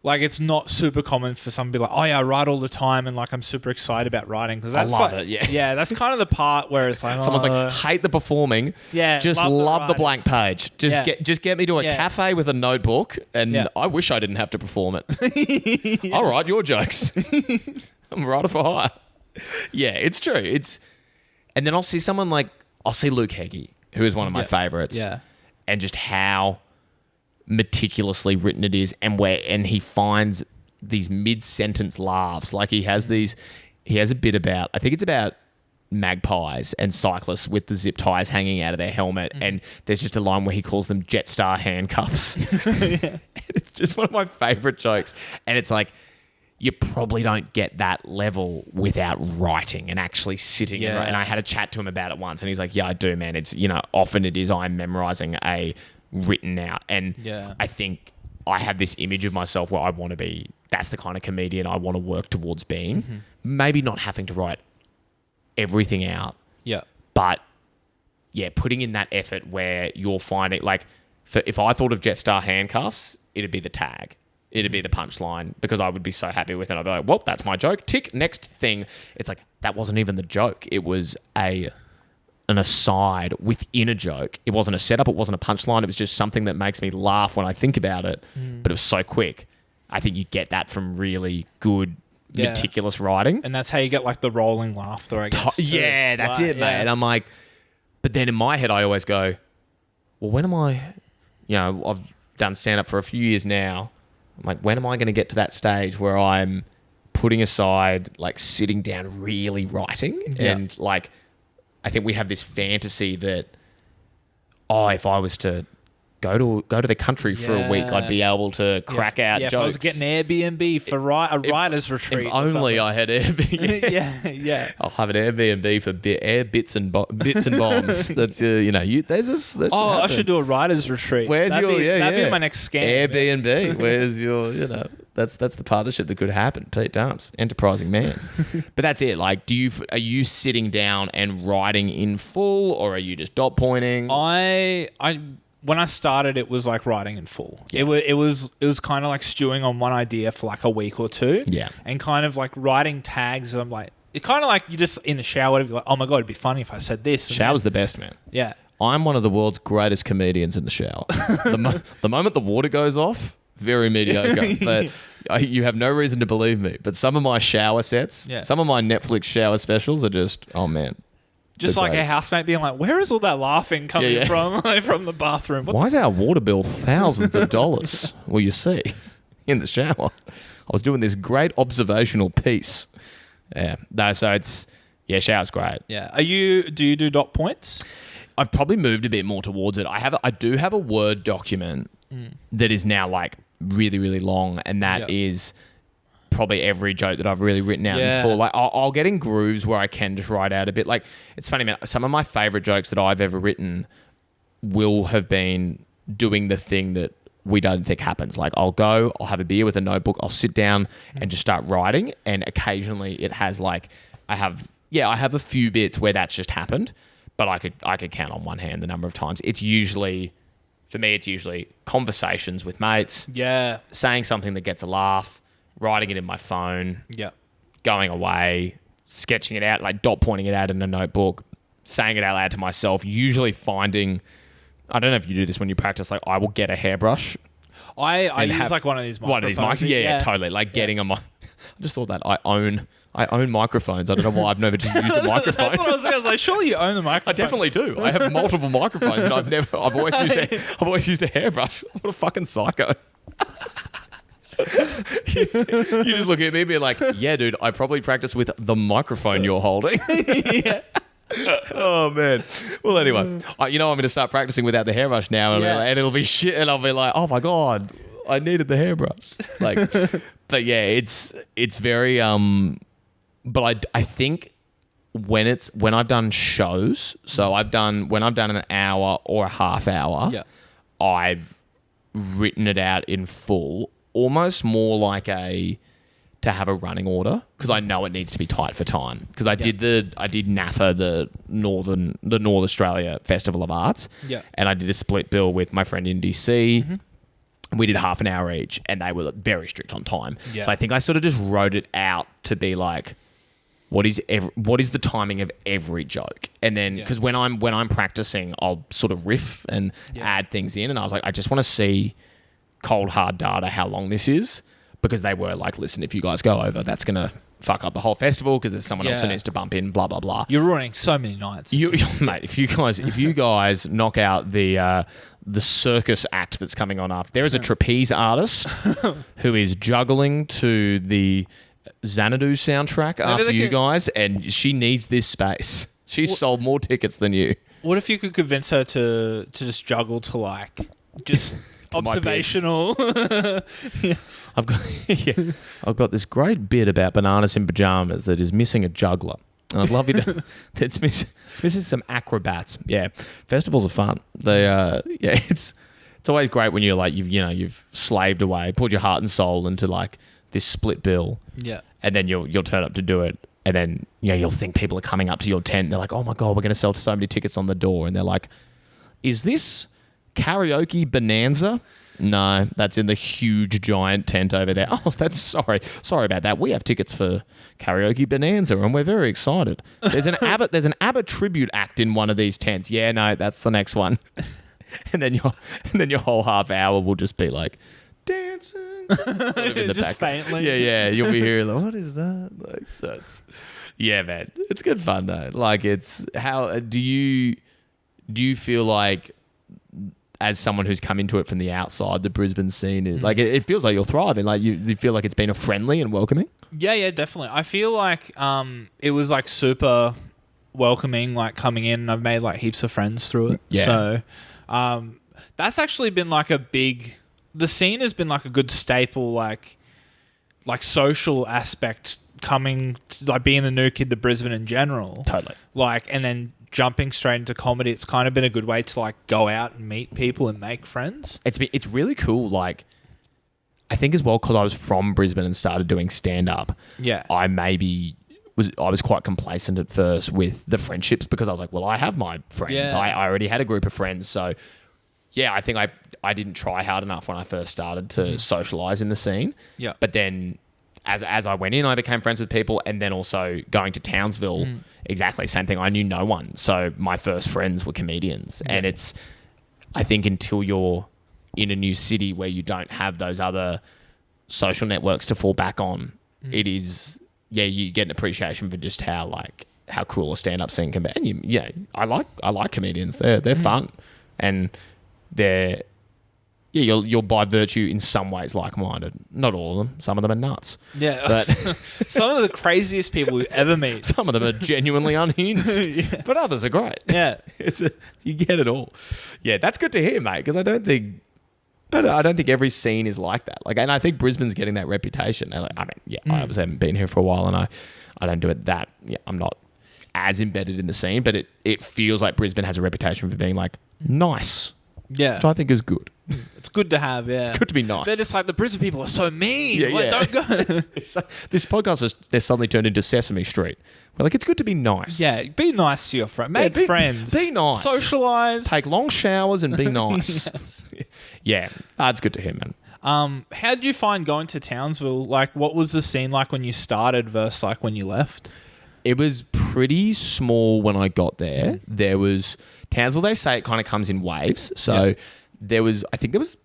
like it's not super common for someone to be like, oh yeah, I write all the time and like I'm super excited about writing, because that's love like, it, yeah. Yeah, that's kind of the part where it's like Someone's like, hate the performing. Yeah, Just love the love the writing. blank page. Just get me to a cafe with a notebook, and I wish I didn't have to perform it. I'll write your jokes. I'm a writer for hire. Yeah, it's true. And then I'll see someone like, I'll see Luke Heggie, who is one of my favorites. Yeah. And just how meticulously written it is, and he finds these mid-sentence laughs. Like he has a bit about, I think it's about magpies and cyclists with the zip ties hanging out of their helmet, and there's just a line where he calls them Jetstar handcuffs. And it's just one of my favorite jokes. And it's like, you probably don't get that level without writing and actually sitting. Yeah. And I had a chat to him about it once, and he's like, yeah, I do, man. It's, often it is I'm memorizing a written out. And I think I have this image of myself where I want to be, that's the kind of comedian I want to work towards being. Mm-hmm. Maybe not having to write everything out. Yeah. But yeah, putting in that effort where you're finding, like, if I thought of Jetstar handcuffs, it'd be the tag. It'd be the punchline, because I would be so happy with it. I'd be like, well, that's my joke. Tick, next thing. It's like, that wasn't even the joke. It was an aside within a joke. It wasn't a setup. It wasn't a punchline. It was just something that makes me laugh when I think about it. But it was so quick. I think you get that from really good, meticulous writing. And that's how you get like the rolling laughter, I guess. Yeah, that's it, mate. And I'm like, but then in my head, I always go, well, when am I, I've done stand-up for a few years now. I'm like, when am I going to get to that stage where I'm putting aside, like sitting down, really writing? Yeah. And like, I think we have this fantasy that, if I was to go to the country for a week, I'd be able to crack out jokes. If I was getting Airbnb for a writer's retreat. If only I had Airbnb. Yeah. I'll have an Airbnb for bits and bombs. That's I should do a writer's retreat. That'd be my next scam. Airbnb. Where's your that's the partnership that could happen. Pete Dumps, enterprising man. But that's it. Like, are you sitting down and writing in full, or are you just dot pointing? When I started, it was like writing in full. Yeah. It was kind of like stewing on one idea for like a week or two. Yeah. And kind of like writing tags. I'm like, it's kind of like you just in the shower, you're like, oh my God, it'd be funny if I said this. Shower's the best, man. Yeah. I'm one of the world's greatest comedians in the shower. The moment the water goes off, very mediocre. But you have no reason to believe me. But some of my shower sets, some of my Netflix shower specials are just, oh man. Just like a housemate being like, where is all that laughing coming from? From the bathroom. Why is our water bill thousands of dollars? Well, you see, in the shower. I was doing this great observational piece. Yeah. No, so it's, shower's great. Yeah. Do you do dot points? I've probably moved a bit more towards it. I do have a Word document that is now like really, really long, and that is probably every joke that I've really written out in full. Like I'll get in grooves where I can just write out a bit. Like, it's funny, man. Some of my favorite jokes that I've ever written will have been doing the thing that we don't think happens. Like, I'll have a beer with a notebook, I'll sit down and just start writing. And occasionally it has like, I have a few bits where that's just happened, but I could count on one hand the number of times. For me, it's usually conversations with mates. Yeah. Saying something that gets a laugh, writing it in my phone, going away, sketching it out, like dot pointing it out in a notebook, saying it out loud to myself, usually finding, I don't know if you do this when you practice, like I will get a hairbrush. I use like one of these microphones. One of these mics? Yeah, totally. Like getting a mic. I just thought that I own microphones. I don't know why I've never just used a microphone. That's what I was like, surely you own the microphone. I definitely do. I have multiple microphones, and I've always used a hairbrush. What a fucking psycho. You just look at me and be like, yeah, dude, I probably practice with the microphone you're holding. Oh, man. Well, anyway, I'm going to start practicing without the hairbrush now, and it'll be shit, and I'll be like, oh my God, I needed the hairbrush. Like, but yeah, it's very, but I think when I've done shows, so when I've done an hour or a half hour, I've written it out in full, almost more like to have a running order, because I know it needs to be tight for time. Because I did NAFA, the North Australia Festival of Arts, and I did a split bill with my friend in DC. We did half an hour each, and they were very strict on time. So I think I sort of just wrote it out to be like, what is the timing of every joke? And then, because when I'm practicing, I'll sort of riff and add things in. And I was like, I just want to see cold hard data how long this is, because they were like, listen, if you guys go over, that's gonna fuck up the whole festival because there's someone else who needs to bump in, blah blah blah. You're ruining so many nights, mate. If you guys knock out the circus act that's coming on after, there is a trapeze artist who is juggling to the Xanadu soundtrack after you guys, and she needs this space. She's sold more tickets than you. What if you could convince her to just juggle to like just observational? I've got this great bit about bananas in pajamas that is missing a juggler. And I'd love you to. It's missing some acrobats. Yeah, festivals are fun. They it's always great when you're like you've slaved away, poured your heart and soul into like this split bill. Yeah. And then you'll turn up to do it, and then you'll think people are coming up to your tent. And they're like, oh my god, we're going to sell so many tickets on the door, and they're like, is this karaoke bonanza? No, that's in the huge giant tent over there. Oh, that's sorry about that. We have tickets for karaoke bonanza, and we're very excited. There's an ABBA tribute act in one of these tents. Yeah, no, that's the next one. and then your whole half hour will just be like dancing, sort of in the just back. faintly. Yeah. You'll be hearing like, what is that? Like, so it's, yeah, man, it's good fun though. Like, it's how do you feel like, as someone who's come into it from the outside, the Brisbane scene is like, it feels like you're thriving. Like you feel like it's been a friendly and welcoming. Yeah, definitely. I feel like it was like super welcoming, like coming in, and I've made like heaps of friends through it. Yeah. So that's actually been like the scene has been like a good staple, like social aspect coming to, like being the new kid to Brisbane in general. Totally. Like, and then jumping straight into comedy, it's kind of been a good way to like go out and meet people and make friends. It's really cool. Like, I think as well, because I was from Brisbane and started doing stand up. Yeah. I was quite complacent at first with the friendships, because I was like, well, I have my friends. Yeah. I already had a group of friends. So yeah, I think I didn't try hard enough when I first started to socialize in the scene. Yeah. But then as I went in, I became friends with people, and then also going to Townsville, exactly same thing. I knew no one, so my first friends were comedians, and it's, I think, until you're in a new city where you don't have those other social networks to fall back on, it is, you get an appreciation for just how cool a stand-up scene can be. And I like comedians. They're fun, and they're. Yeah, you're by virtue in some ways like-minded. Not all of them. Some of them are nuts. Yeah. But some of the craziest people you ever meet. Some of them are genuinely unhinged. But others are great. Yeah. You get it all. Yeah, that's good to hear, mate, because I don't think every scene is like that. Like, and I think Brisbane's getting that reputation. I obviously haven't been here for a while, and I don't do it that. Yeah, I'm not as embedded in the scene, but it feels like Brisbane has a reputation for being like nice. Yeah. Which I think is good. It's good to have, yeah. It's good to be nice. They're just like, the Brisbane people are so mean. Yeah, like, don't go. This podcast has suddenly turned into Sesame Street. We're like, it's good to be nice. Yeah, be nice to your friend. Make friends. Be nice. Socialise. Take long showers and be nice. Yes. Yeah, it's good to hear, man. How did you find going to Townsville? Like, what was the scene like when you started versus like when you left? It was pretty small when I got there. There was Townsville, they say it kind of comes in waves. So I think there was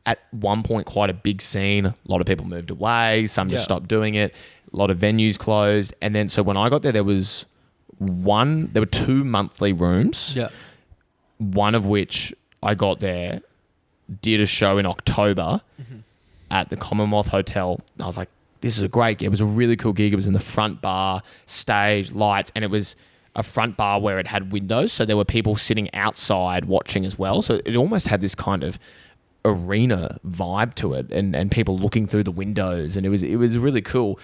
at one point quite a big scene. A lot of people moved away. Some just stopped doing it. A lot of venues closed. And then, so when I got there, there were 2 monthly rooms. Yeah. One of which I got there, did a show in October at the Commonwealth Hotel. I was like, this is a great gig. It was a really cool gig. It was in the front bar, stage, lights, and it was a front bar where it had windows, so there were people sitting outside watching as well. So it almost had this kind of arena vibe to it, and people looking through the windows, and it was really cool.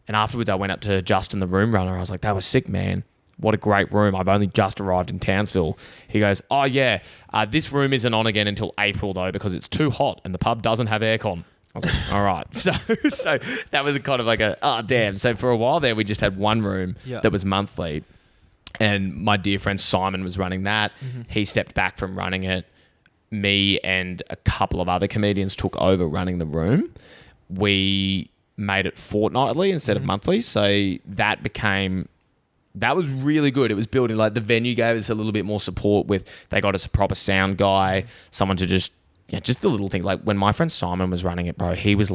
And afterwards, I went up to Justin, the room runner. I was like, that was sick, man. what a great room. I've only just arrived in Townsville. He goes, oh yeah, this room isn't on again until April though because it's too hot and the pub doesn't have aircon. I was like, all right. So that was kind of like oh damn. So for a while there, we just had one room that was monthly. And my dear friend Simon was running that. Mm-hmm. He stepped back from running it. Me and a couple of other comedians took over running the room. We made it fortnightly instead of monthly. So that was really good. It was building, like the venue gave us a little bit more support they got us a proper sound guy, someone to just the little things. Like when my friend Simon was running it, bro, he was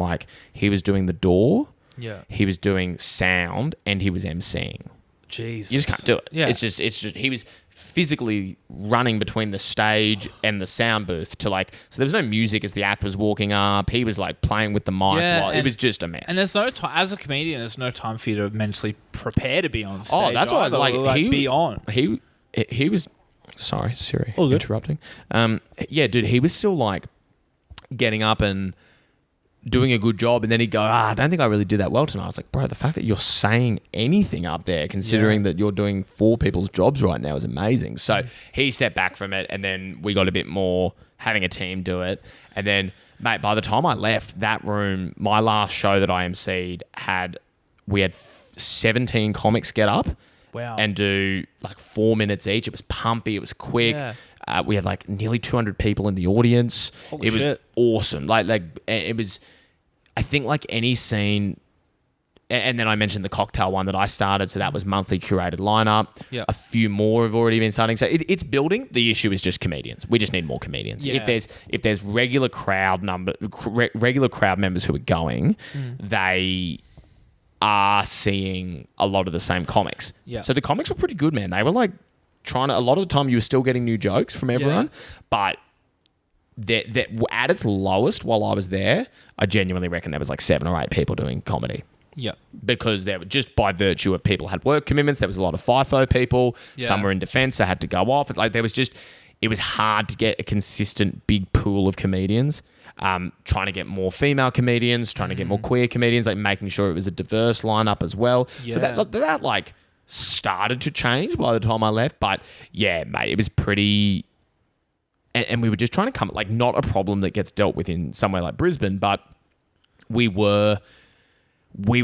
doing the door. Yeah. He was doing sound and he was emceeing. Jesus. You just can't do it. Yeah. It's just he was physically running between the stage and the sound booth so there was no music as the act was walking up. He was like playing with the mic. It was just a mess. And there's no time, as a comedian, there's no time for you to mentally prepare to be on stage. Oh, that's what I was like. Be on. He was, sorry, Siri, all good. Interrupting. Yeah, dude, he was still like getting up and doing a good job, and then he'd go, I don't think I really did that well tonight. I was like, bro, the fact that you're saying anything up there, considering that you're doing 4 people's jobs right now, is amazing. So he stepped back from it, and then we got a bit more having a team do it. And then, mate, by the time I left that room, my last show that I emceed we had 17 comics get up and do like 4 minutes each. It was pumpy. It was quick. Yeah. We had like nearly 200 people in the audience. Holy shit. Was awesome. Like it was, I think like any scene, and then I mentioned the cocktail one that I started. So that was monthly curated lineup. Yeah. A few more have already been starting. So it's building. The issue is just comedians. We just need more comedians. Yeah. If there's regular crowd members who are going, they are seeing a lot of the same comics. Yeah. So the comics were pretty good, man. They were like a lot of the time you were still getting new jokes from everyone, but that at its lowest while I was there, I genuinely reckon there was like 7 or 8 people doing comedy. Yeah. Because there were, just by virtue of people had work commitments, there was a lot of FIFO people, some were in defense, so had to go off. It's like it was hard to get a consistent big pool of comedians. Trying to get more female comedians, trying to get more queer comedians, like making sure it was a diverse lineup as well. Yeah. So that like started to change by the time I left. But yeah, mate, it was pretty... And we were just trying to come... Like, not a problem that gets dealt with in somewhere like Brisbane, but we were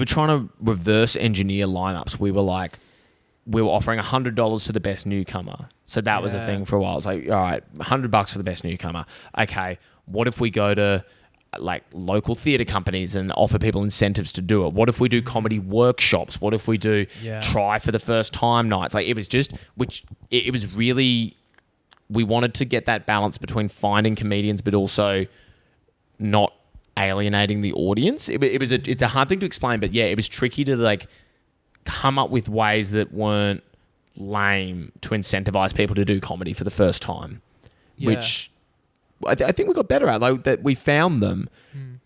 trying to reverse engineer lineups. We were offering $100 to the best newcomer. So that was a thing for a while. It's like, all right, $100 for the best newcomer. Okay, what if we go to like local theatre companies and offer people incentives to do it? What if we do comedy workshops? What if we do try for the first time nights? Like it was really, we wanted to get that balance between finding comedians but also not alienating the audience. It's a hard thing to explain, but yeah, it was tricky to like come up with ways that weren't lame to incentivize people to do comedy for the first time, which I think we got better at. Like that, we found them,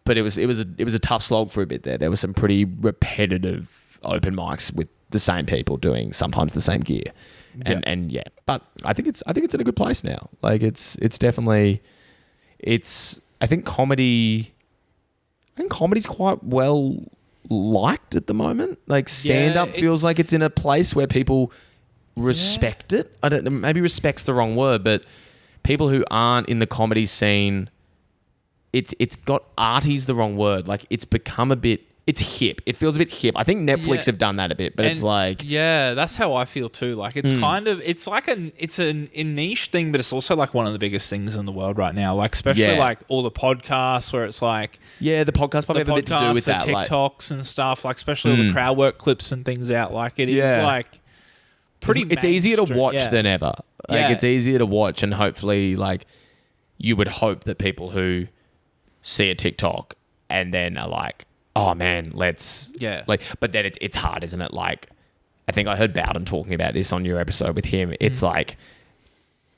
but it was a tough slog for a bit there. There were some pretty repetitive open mics with the same people doing sometimes the same gear, and yeah. But I think it's in a good place now. Like it's definitely I think comedy's quite well liked at the moment. Like stand up feels like it's in a place where people respect it. I don't know, maybe respect's the wrong word, but people who aren't in the comedy scene, it's got arty's the wrong word. Like it's become it's hip. It feels a bit hip. I think Netflix have done that a bit, but it's like... Yeah, that's how I feel too. Like it's kind of... It's like a niche thing, but it's also like one of the biggest things in the world right now. Like especially like all the podcasts where it's like... Yeah, the podcasts probably have a bit to do with that. The TikToks and stuff, like especially all the crowd work clips and things out. Like it is like... It's easier to watch than ever. Like it's easier to watch, and hopefully like you would hope that people who see a TikTok and then are like, oh man, let's but then it's hard, isn't it? Like I think I heard Bowden talking about this on your episode with him. It's like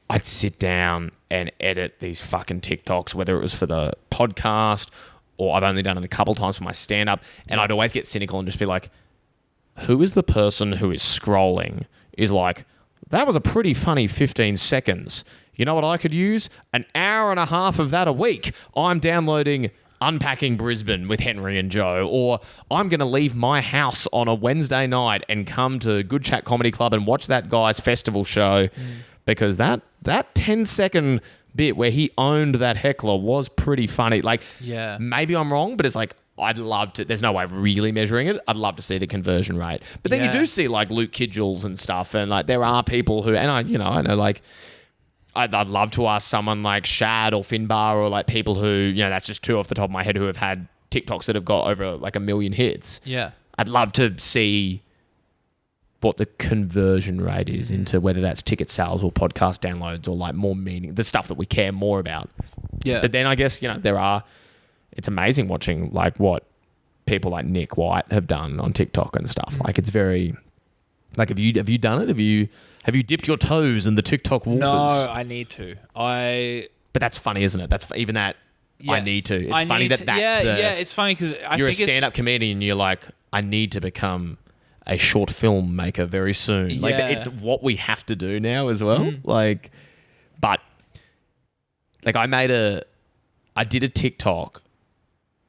I'd sit down and edit these fucking TikToks, whether it was for the podcast or I've only done it a couple times for my stand-up, and I'd always get cynical and just be like, who is the person who is scrolling is like, that was a pretty funny 15 seconds. You know what I could use? An hour and a half of that a week. I'm downloading Unpacking Brisbane with Henry and Joe, or I'm going to leave my house on a Wednesday night and come to Good Chat Comedy Club and watch that guy's festival show, because that 10-second bit where he owned that heckler was pretty funny. Like, maybe I'm wrong, but it's like, I'd love to. There's no way of really measuring it. I'd love to see the conversion rate. But then you do see like Luke Kidgels and stuff, and like there are people who, and I know like I'd love to ask someone like Shad or Finbar or like people who, that's just two off the top of my head who have had TikToks that have got over like 1 million hits. Yeah, I'd love to see what the conversion rate is into whether that's ticket sales or podcast downloads or like more meaning, the stuff that we care more about. Yeah, but then I guess there are. It's amazing watching like what people like Nick White have done on TikTok and stuff. Like it's very, like have you done it? Have you dipped your toes in the TikTok waters? No, I need to. But that's funny, isn't it? That's even that. Yeah. I need to. It's funny that that's it's funny because you're a stand-up comedian and you're like, I need to become a short film maker very soon. Like it's what we have to do now as well. Like, but like I did a TikTok.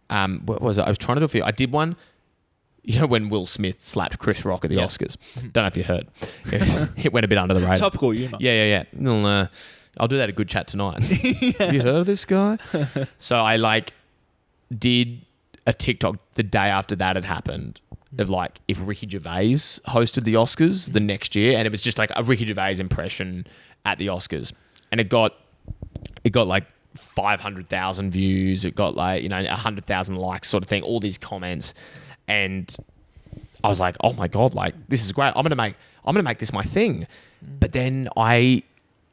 What was it? I was trying to do a few. I did one, when Will Smith slapped Chris Rock at the Oscars. Don't know if you heard. It went a bit under the radar. Topical humor. Yeah. I'll do that at Good Chat tonight. Have you heard of this guy? So I did a TikTok the day after that had happened of like if Ricky Gervais hosted the Oscars the next year, and it was just like a Ricky Gervais impression at the Oscars, and it got like 500,000 views. It got like 100,000 likes, sort of thing. All these comments, and I was like, oh my god, like this is great. I'm gonna make this my thing. But then I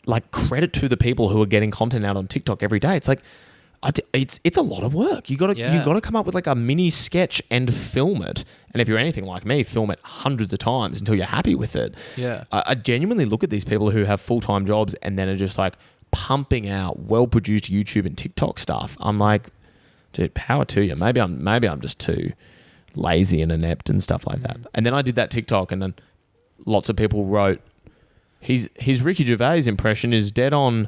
like credit to the people who are getting content out on TikTok every day. It's like it's a lot of work. You gotta come up with like a mini sketch and film it. And if you're anything like me, film it hundreds of times until you're happy with it. Yeah, I genuinely look at these people who have full-time jobs and then are just like pumping out well-produced YouTube and TikTok stuff. I'm like, dude, power to you. Maybe I'm just too lazy and inept and stuff like that. And then I did that TikTok, and then lots of people wrote, his Ricky Gervais impression is dead on,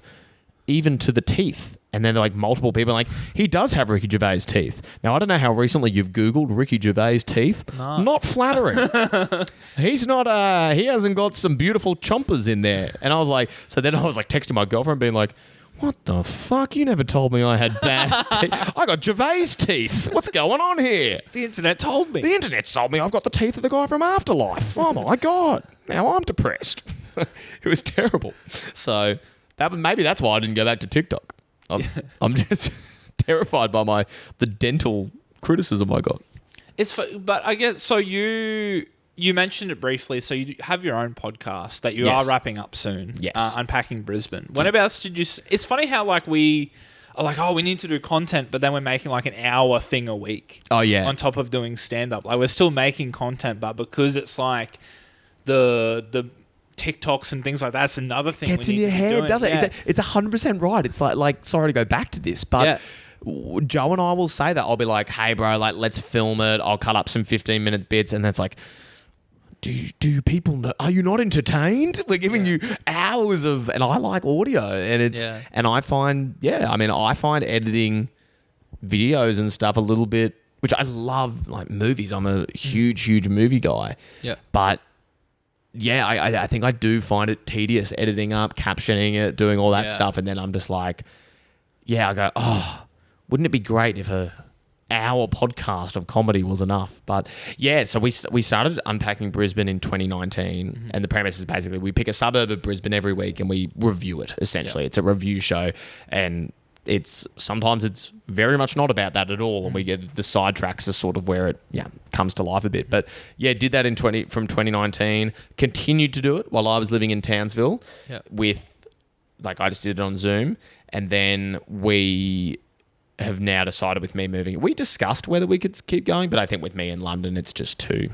even to the teeth. And then like multiple people are like, he does have Ricky Gervais teeth. Now I don't know how recently you've Googled Ricky Gervais teeth. No. Not flattering. He's not. He hasn't got some beautiful chompers in there. And I was like, so then I was like texting my girlfriend, being like, what the fuck? You never told me I had bad teeth. I got Gervais teeth. What's going on here? The internet told me. The internet told me I've got the teeth of the guy from Afterlife. Oh my god! Now I'm depressed. It was terrible. So maybe that's why I didn't go back to TikTok. I'm just terrified by the dental criticism I got. But I guess so. You mentioned it briefly. So you have your own podcast that you are wrapping up soon. Yes, Unpacking Brisbane. Whenabouts did you? It's funny how like we are like, oh, we need to do content, but then we're making like an hour thing a week. Oh yeah. On top of doing stand up, like we're still making content, but because it's like the TikToks and things like that, that's another thing. Gets in your head, doesn't it? It's 100% right. It's like sorry to go back to this, but Joe and I will say that. I'll be like, hey bro, like let's film it. I'll cut up some 15-minute bits, and that's like, do people know? Are you not entertained? We're giving you hours of, and I like audio, and it's and I find I find editing videos and stuff a little bit, which I love, like movies. I'm a huge movie guy. Yeah, but. Yeah, I think I do find it tedious editing up, captioning it, doing all that stuff. And then I'm just like, I go, oh, wouldn't it be great if an hour podcast of comedy was enough? But yeah, so we started Unpacking Brisbane in 2019. And the premise is basically we pick a suburb of Brisbane every week and we review it, essentially. It's a review show. And sometimes it's very much not about that at all, and we get the sidetracks are sort of where it comes to life a bit. But did that from 2019. Continued to do it while I was living in Townsville with I just did it on Zoom, and then we have now decided with me moving. We discussed whether we could keep going, but I think with me in London, it's just too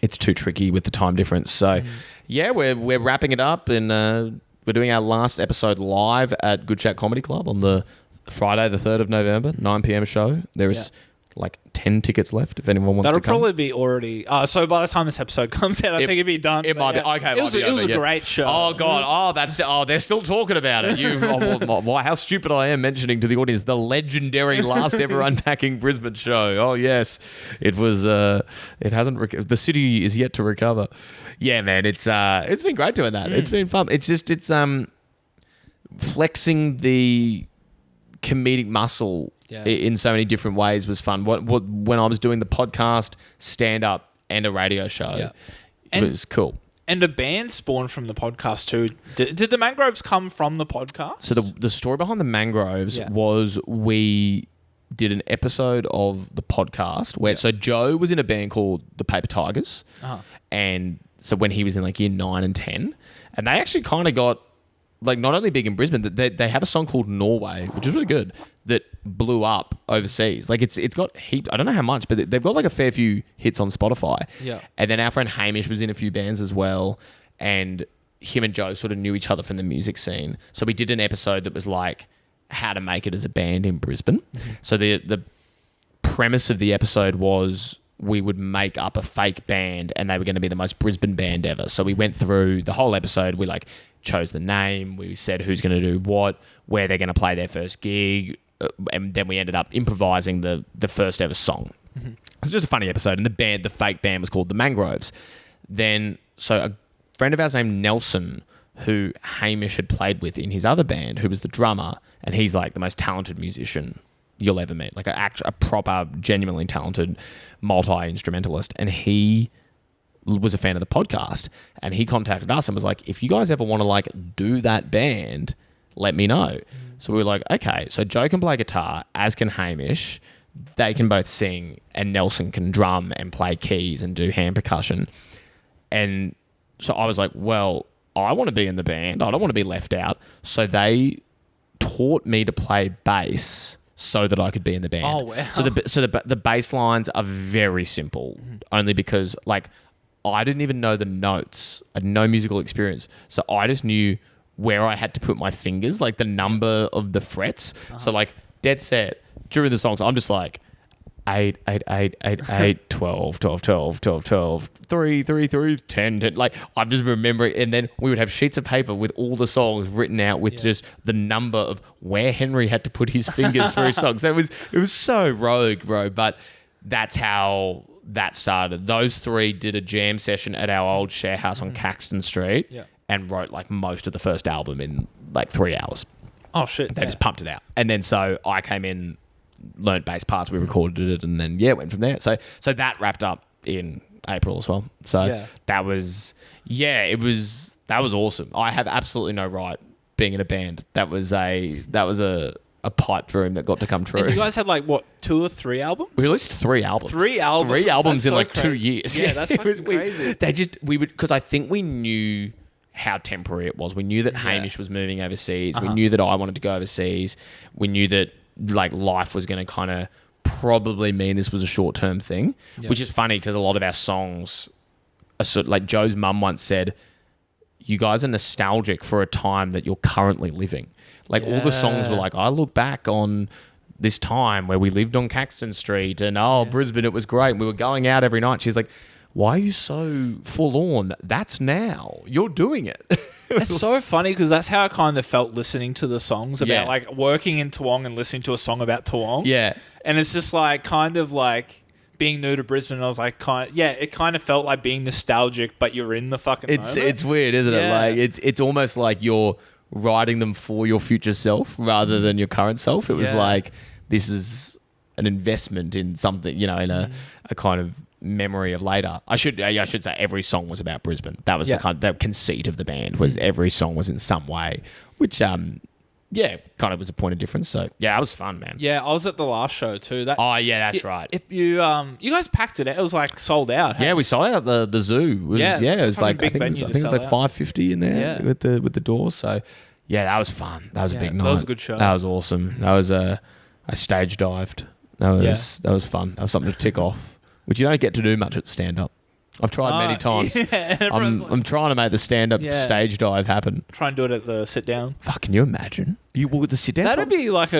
tricky with the time difference. So we're wrapping it up and. We're doing our last episode live at Good Chat Comedy Club on the Friday, the 3rd of November, 9 p.m. show. There is like 10 tickets left if anyone wants That'll to come. probably be already. So by the time this episode comes out, I think it'd be done. It might be. Okay, It was a great show. Oh, God. They're still talking about it. How stupid I am mentioning to the audience the legendary last ever Unpacking Brisbane show. Oh, yes. It was, it hasn't, the city is yet to recover. Yeah, man, it's been great doing that. It's been fun. It's flexing the comedic muscle in so many different ways was fun. When I was doing the podcast, stand-up, and a radio show, it was cool. And a band spawned from the podcast too. Did the Mangroves come from the podcast? So the story behind the Mangroves was we did an episode of the podcast where so Joe was in a band called the Paper Tigers, and so when he was in like year 9 and 10, and they actually kind of got like not only big in Brisbane, that they had a song called Norway, which is really good, that blew up overseas. Like it's got heap. I don't know how much, but they've got like a fair few hits on Spotify. Yeah. And then our friend Hamish was in a few bands as well, and him and Joe sort of knew each other from the music scene. So we did an episode that was like how to make it as a band in Brisbane. Mm-hmm. So the premise of the episode was we would make up a fake band and they were going to be the most Brisbane band ever. So we went through the whole episode. We like chose the name. We said who's going to do what, where they're going to play their first gig. And then we ended up improvising the first ever song. Mm-hmm. It's just a funny episode. And the fake band was called the Mangroves. Then, so a friend of ours named Nelson, who Hamish had played with in his other band, who was the drummer, and he's like the most talented musician you'll ever meet, like a proper, genuinely talented multi-instrumentalist. And he was a fan of the podcast, and he contacted us and was like, if you guys ever want to like do that band, let me know. So we were like, okay. So Joe can play guitar, as can Hamish. They can both sing, and Nelson can drum and play keys and do hand percussion. And so I was like, well, I want to be in the band. I don't want to be left out. So they taught me to play bass so that I could be in the band. Oh, wow. So the bass lines are very simple, only because like I didn't even know the notes. I had no musical experience. So I just knew where I had to put my fingers, like the number of the frets. So like dead set during the songs, I'm just like 8, 8, 8, 8, 8, 12, 12, 12, 12, 12, 3, 3, 3, 10, 10. Like I'm just remembering, and then we would have sheets of paper with all the songs written out with just the number of where Henry had to put his fingers for his songs. So it was so rogue, bro. But that's how that started. Those three did a jam session at our old share house on Caxton Street. Yeah. And wrote like most of the first album in like 3 hours. Oh shit! They just pumped it out, and then so I came in, learned bass parts, we recorded it, and then went from there. So that wrapped up in April as well. So that was awesome. I have absolutely no right being in a band. That was a pipe dream that got to come true. And you guys had like what, 2 or 3 albums? We released 3 albums. 3 albums. 3 albums that's in so like crazy. 2 years. Yeah, that's fucking crazy. Because I think we knew how temporary it was. We knew that Hamish was moving overseas. We knew that I wanted to go overseas. We knew that like life was going to kind of probably mean this was a short-term thing, which is funny because a lot of our songs are sort of, like Joe's mum once said, you guys are nostalgic for a time that you're currently living. Like all the songs were like, I look back on this time where we lived on Caxton Street and Brisbane, it was great. We were going out every night. She's like, why are you so forlorn? That's now. You're doing it. It's so funny because that's how I kind of felt listening to the songs about like working in Toowong and listening to a song about Toowong. Yeah. And it's just like kind of like being new to Brisbane. I was like, it kind of felt like being nostalgic, but you're in the fucking moment. It's weird, isn't it? Like it's almost like you're writing them for your future self rather than your current self. It was like, this is an investment in something, in a kind of memory of later. I should say every song was about Brisbane. That was the conceit of the band, was every song was in some way, which kind of was a point of difference. So it was fun, man. Yeah, I was at the last show too. That's right. If you guys packed it out. It was like sold out. Hey? Yeah, we sold out the zoo. It was like I think it was like 550 in there with the doors. So that was fun. That was a big night. That was a good show. That was awesome. That was I stage dived. That was fun. That was something to tick off, which you don't get to do much at stand-up. I've tried many times. I'm trying to make the stand-up stage dive happen. Try and do it at the sit-down. Fuck, can you imagine? You walk at the sit-down? That'd be like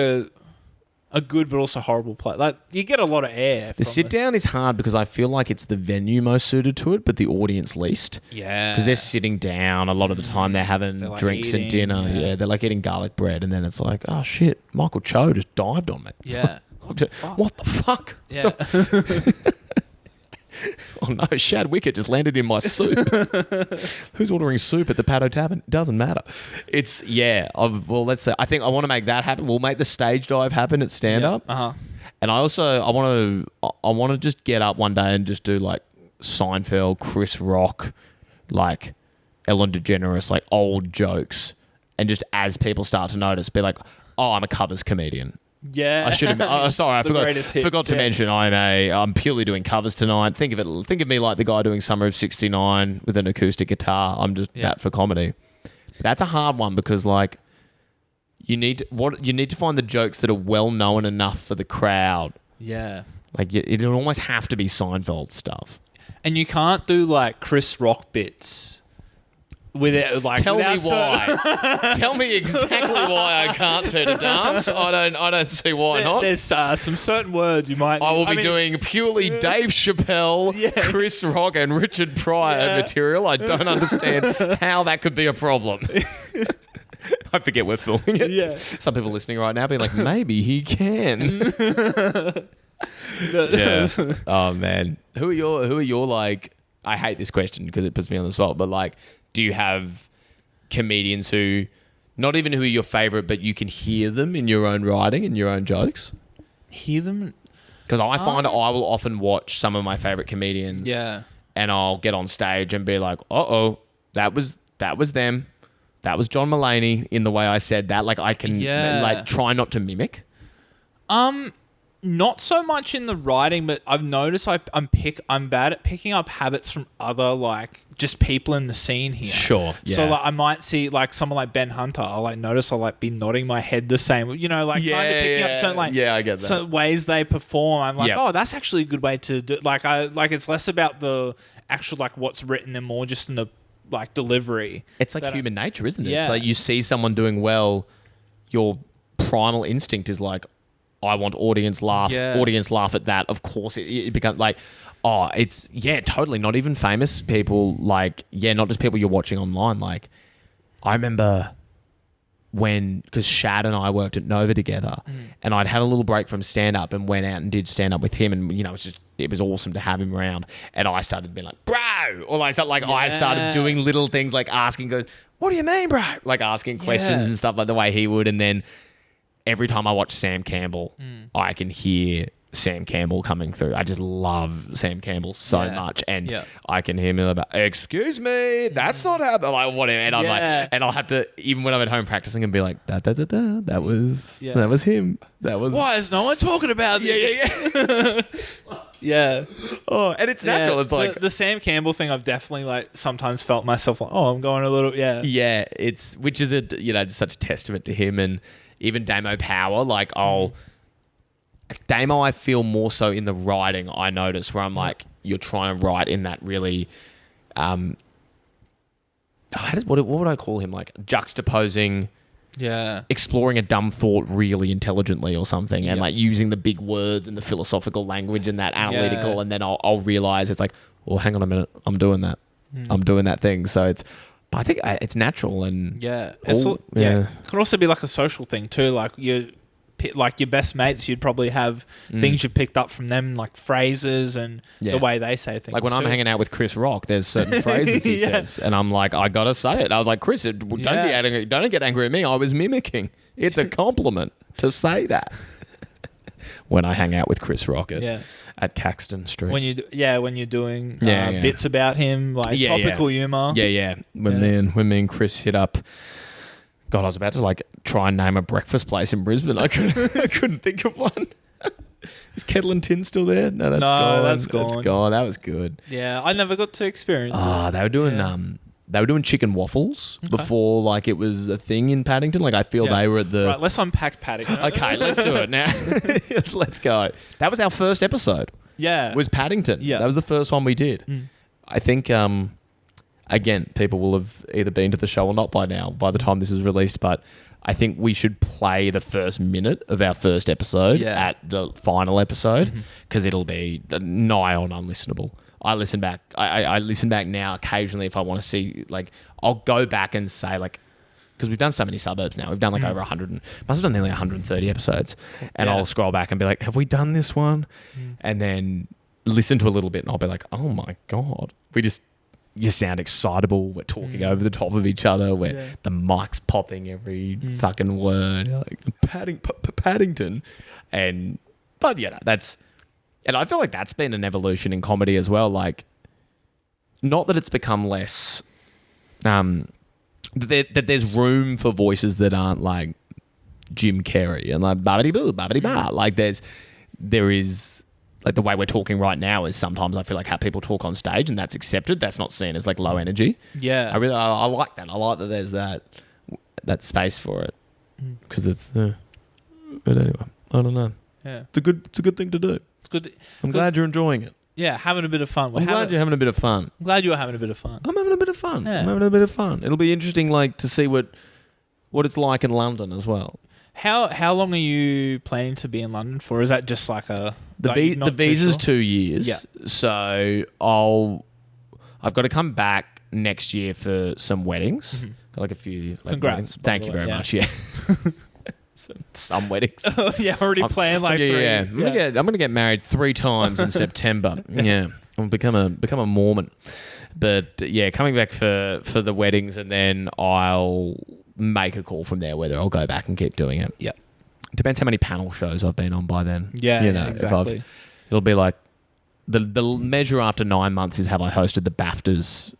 a good but also horrible play. Like you get a lot of air. The sit down is hard because I feel like it's the venue most suited to it, but the audience least. Yeah. Because they're sitting down a lot of the time. They're having They're, like, drinks and eating, dinner. yeah. Yeah, they're like eating garlic bread, and then it's like, oh shit, Michael Cho just dived on me. Yeah. What the fuck? Yeah. So- oh no, Shad Wicket just landed in my soup. Who's ordering soup at the Paddo Tavern? Doesn't matter. It's, well, let's say, I think I want to make that happen. We'll make the stage dive happen at stand-up. Uh-huh. And I want to just get up one day and just do like Seinfeld, Chris Rock, like Ellen DeGeneres, like old jokes. And just as people start to notice, be like, oh, I'm a covers comedian. Yeah. I should have. Sorry, I greatest hits, forgot to mention I'm purely doing covers tonight. Think of me like the guy doing Summer of '69 with an acoustic guitar. I'm just that for comedy. But that's a hard one because like you need to find the jokes that are well known enough for the crowd. Yeah. Like it'll almost have to be Seinfeld stuff. And you can't do like Chris Rock bits with it. Like Tell me without why. Tell me exactly why I can't do the dance. I don't see why not. There's some certain words you might. I will be doing purely Dave Chappelle, Chris Rock, and Richard Pryor material. I don't understand how that could be a problem. I forget we're filming it. Yeah. Some people listening right now being like, maybe he can. Yeah. Oh man. Who are your like? I hate this question because it puts me on the spot. But like, do you have comedians who, not even who are your favorite, but you can hear them in your own writing and your own jokes? Hear them? Because I find I will often watch some of my favorite comedians. Yeah. And I'll get on stage and be like, that was them. That was John Mulaney in the way I said that. Like I can like try not to mimic. Not so much in the writing, but I've noticed I'm bad at picking up habits from other like just people in the scene here. Sure. Yeah. So like I might see like someone like Ben Hunter. I'll like notice I'll like be nodding my head the same. You know, like kind of picking up certain like I get that. certain ways they perform. I'm like, oh, that's actually a good way to do. Like it's less about the actual like what's written and more just in the like delivery. It's like human nature, isn't it? Yeah. Like you see someone doing well, your primal instinct is like, I want audience laugh at that. Of course, it becomes like, it's totally not even famous people. Like, not just people you're watching online. Like, I remember because Shad and I worked at Nova together, and I'd had a little break from stand up and went out and did stand up with him, and you know, it was awesome to have him around. And I started being like, bro, or I started doing little things like asking, what do you mean, bro? Like asking questions and stuff like the way he would, and then. Every time I watch Sam Campbell, I can hear Sam Campbell coming through. I just love Sam Campbell so much, and I can hear him about, excuse me, that's not how. Like whatever, and I'm like, and I'll have to even when I'm at home practicing and be like, that was him. That was. Why is no one talking about this? Yeah. Oh, and it's natural. It's like the Sam Campbell thing. I've definitely like sometimes felt myself like, I'm going a little. Yeah. It's which is just such a testament to him and. Even Damo Power, like Damo, I feel more so in the writing. I notice where I'm like, you're trying to write in that really, what would I call him? Like juxtaposing, exploring a dumb thought really intelligently or something, and like using the big words and the philosophical language and that analytical, and then I'll realize it's like, well, hang on a minute, I'm doing that, I'm doing that thing. So but I think it's natural and it could also be like a social thing too. Like your best mates, you'd probably have things you've picked up from them, like phrases and the way they say things. Like when I'm hanging out with Chris Rock, there's certain phrases he says, and I'm like, I gotta say it. I was like, Chris, don't get angry at me. I was mimicking. It's a compliment to say that. When I hang out with Chris Rock at Caxton Street. When you're doing bits about him, like topical humor. When me and Chris hit up. God, I was about to like try and name a breakfast place in Brisbane. I couldn't think of one. Is Kettle and Tin still there? No, that's gone. That's gone. That's gone. That was good. Yeah, I never got to experience it. They were doing they were doing chicken waffles before like it was a thing in Paddington. Like I feel they were at the... Right, let's unpack Paddington. Okay, let's do it now. Let's go. That was our first episode. Yeah. Was Paddington. Yeah. That was the first one we did. I think... again, people will have either been to the show or not by now, by the time this is released, but I think we should play the first minute of our first episode at the final episode, because it'll be nigh on unlistenable. I listen back. I listen back now occasionally if I want to see, like, I'll go back and say, like, because we've done so many suburbs now. We've done like over 100, must have done nearly 130 episodes. And I'll scroll back and be like, have we done this one? And then listen to a little bit and I'll be like, oh my God. You sound excitable. We're talking over the top of each other. Where the mic's popping every fucking word. You're like, Paddington. But yeah, and I feel like that's been an evolution in comedy as well. Like, not that it's become less, that there's room for voices that aren't like Jim Carrey and like babbity boo, babbity ba. Like there is like the way we're talking right now is sometimes I feel like how people talk on stage, and that's accepted. That's not seen as like low energy. Yeah. I like that. I like that there's that space for it, because it's. But anyway, I don't know. Yeah. It's a good thing to do. It's good. I'm glad you're enjoying it. Yeah, having a bit of fun. I'm glad you're having a bit of fun. I'm glad you're having a bit of fun. I'm having a bit of fun. Yeah. I'm having a bit of fun. It'll be interesting, like, to see what it's like in London as well. How long are you planning to be in London for? Is that just like a... The visa's sure? 2 years. Yeah. So I've got to come back next year for some weddings. Got like a few. Like, Congrats. weddings. Thank you very much. Yeah. Some weddings. Yeah, already planned like 3. Yeah. I'm gonna get married 3 times in September. Yeah. I'll become a Mormon. But yeah, coming back for the weddings, and then I'll make a call from there whether I'll go back and keep doing it. Yeah. Depends how many panel shows I've been on by then. Yeah, you know, exactly. It'll be like the measure after 9 months is have I hosted the BAFTAs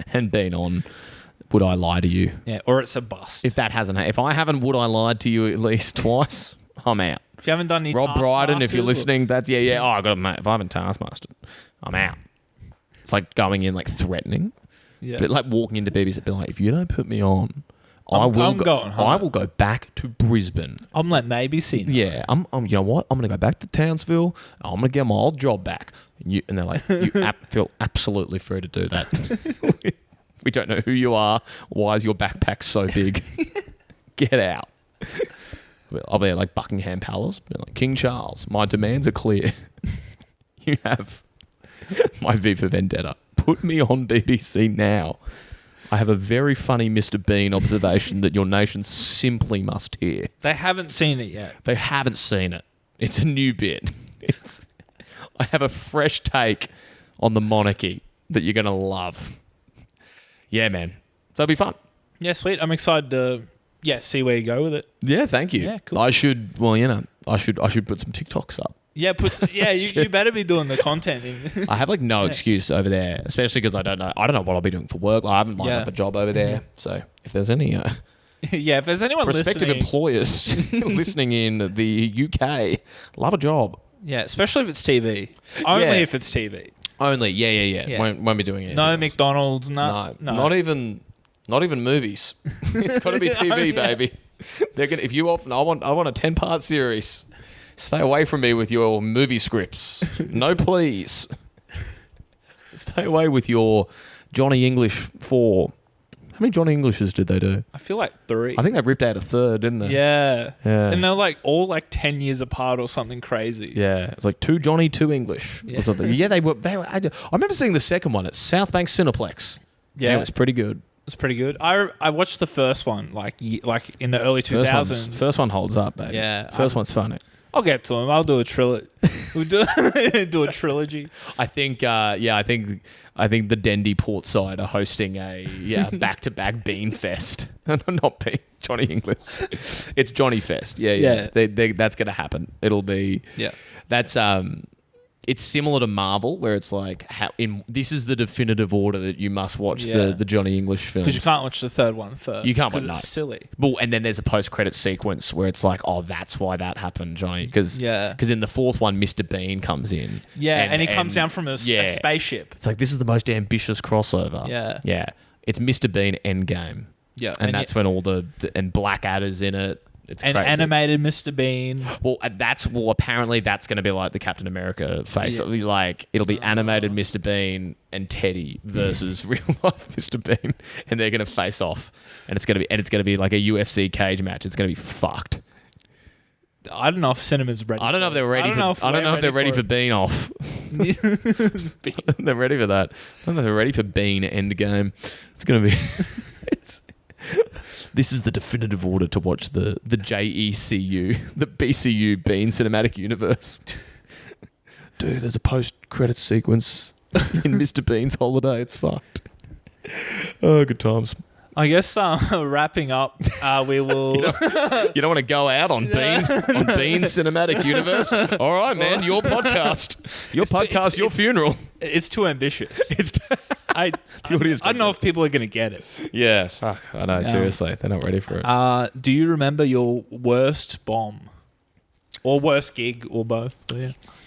and been on Would I Lie to You? Yeah, or it's a bust. If I haven't Would I Lied to You at least twice, I'm out. If you haven't done any Rob Brydon, if you're Taskmasters, listening, that's yeah. Oh, I got mate. If I haven't taskmastered, I'm out. It's like going in like threatening, but like walking into BB's and be like, if you don't put me on, I will go back to Brisbane. I'm letting the ABC know. Yeah, I'm. You know what? I'm gonna go back to Townsville. I'm gonna get my old job back. And they're like, you feel absolutely free to do that. We don't know who you are. Why is your backpack so big? Get out. I'll be like Buckingham Palace. Be like, King Charles, my demands are clear. You have my V for Vendetta. Put me on BBC now. I have a very funny Mr. Bean observation that your nation simply must hear. They haven't seen it yet. They haven't seen it. It's a new bit. I have a fresh take on the monarchy that you're going to love. Yeah, man. So it'll be fun. Yeah, sweet. I'm excited to see where you go with it. Yeah, thank you. Yeah, cool. I should put some TikToks up. Yeah, you better be doing the content. I have like no excuse over there, especially because I don't know what I'll be doing for work. Like, I haven't lined up a job over there. So if there's any if there's anyone prospective listening, employers listening in the UK, love a job. Yeah, especially if it's TV. Only if it's TV. Only, yeah. Won't be doing it. No McDonald's, no. Not even movies. It's got to be TV, baby. They're gonna. I want a 10-part series. Stay away from me with your movie scripts. No, please. Stay away with your Johnny English 4. How many Johnny Englishes did they do? I feel like 3. I think they ripped out a third, didn't they? Yeah. And they're like all like 10 years apart or something crazy. Yeah. It's like 2 Johnny, 2 English. Yeah. Or something. Yeah, they were. I remember seeing the second one at South Bank Cineplex. Yeah, it was pretty good. It's pretty good. I watched the first one like in the early 2000s. First one holds up, baby. Yeah. First one's funny. I'll get to him. I'll do a trilogy. We'll do a trilogy. I think the Dendy Portside are hosting a back-to-back Bean Fest. Not Bean, Johnny English. It's Johnny Fest. Yeah. That's going to happen. It'll be. Yeah. That's It's similar to Marvel, where it's like this is the definitive order that you must watch the Johnny English films. Because you can't watch the third one first. You can't watch it's silly. Well, and then there's a post-credit sequence where it's like, oh, that's why that happened, Johnny. Because in the fourth one, Mr. Bean comes in. Yeah, and he comes down from a spaceship. It's like, this is the most ambitious crossover. Yeah. Yeah. It's Mr. Bean Endgame. Yeah. And that's when all and Blackadder's in it. It's An crazy. animated Mr. Bean. Well, apparently that's going to be like the Captain America face. It'll be like it'll be animated Mr. Bean and Teddy versus real life Mr. Bean, and they're going to face off, and it's going to be like a UFC cage match. It's going to be fucked. I don't know if cinema's ready. I don't know if they're ready. I don't know if they're ready for Bean off. They're ready for that. I don't know if they're ready for Bean Endgame. It's going to be. This is the definitive order to watch the JECU, the BCU Bean Cinematic Universe. Dude, there's a post-credits sequence in Mr. Bean's Holiday. It's fucked. Oh, good times. I guess wrapping up, we will... You don't want to go out on Bean Cinematic Universe? All right, man, your podcast. Your funeral. It's too ambitious. I The audience don't know if people are going to get it. Yeah, fuck. I know, seriously. They're not ready for it. Do you remember your worst bomb? Or worst gig, or both?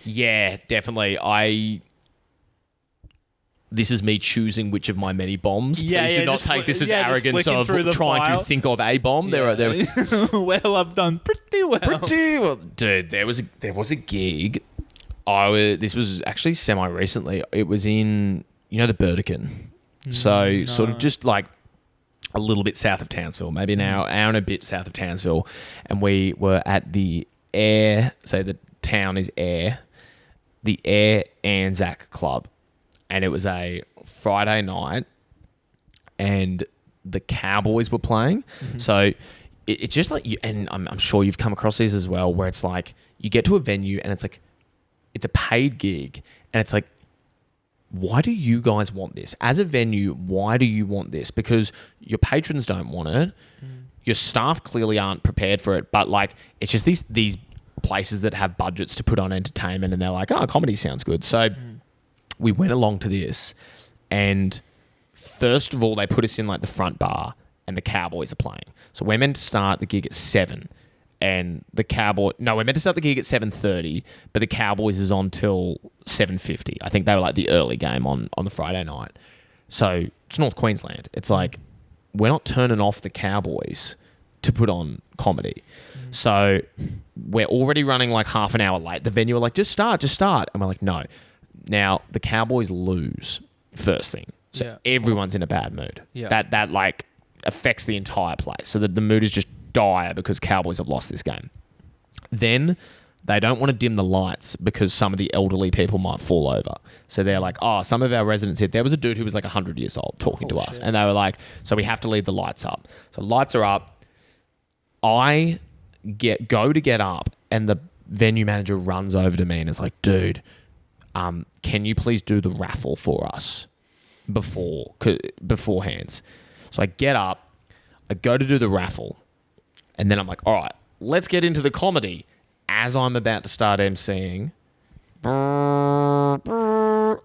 Yeah, definitely. This is me choosing which of my many bombs. Please do not take this as arrogance of trying to think of a bomb. Well, I've done pretty well. Dude, there was a gig. This was actually semi-recently. It was in, the Brisbane. So sort of just like a little bit south of Townsville, maybe an hour and a bit south of Townsville. And we were at the Air, so the town is Air, the Air Anzac Club. And it was a Friday night, and the Cowboys were playing. Mm-hmm. So it's just like, and I'm sure you've come across these as well, where it's like you get to a venue and it's like, it's a paid gig, and it's like, why do you guys want this? As a venue, why do you want this? Because your patrons don't want it. Your staff clearly aren't prepared for it, but like, it's just these places that have budgets to put on entertainment, and they're like, oh, comedy sounds good. So we went along to this, and first of all, they put us in like the front bar, and the Cowboys are playing. So we're meant to start the gig at 7, and we're meant to start the gig at 7:30, but the Cowboys is on till 7:50. I think they were like the early game on the Friday night. So it's North Queensland. It's like, we're not turning off the Cowboys to put on comedy. So we're already running like half an hour late. The venue are like, just start. And we're like, no. Now, the Cowboys lose first thing. So everyone's in a bad mood. Yeah. That like affects the entire place. So the mood is just dire because Cowboys have lost this game. Then they don't want to dim the lights because some of the elderly people might fall over. So they're like, oh, some of our residents here. There was a dude who was like 100 years old talking to us. And they were like, so we have to leave the lights up. So lights are up. I go to get up, and the venue manager runs over to me and is like, dude, can you please do the raffle for us beforehand? So I get up, I go to do the raffle, and then I'm like, all right, let's get into the comedy. As I'm about to start emceeing,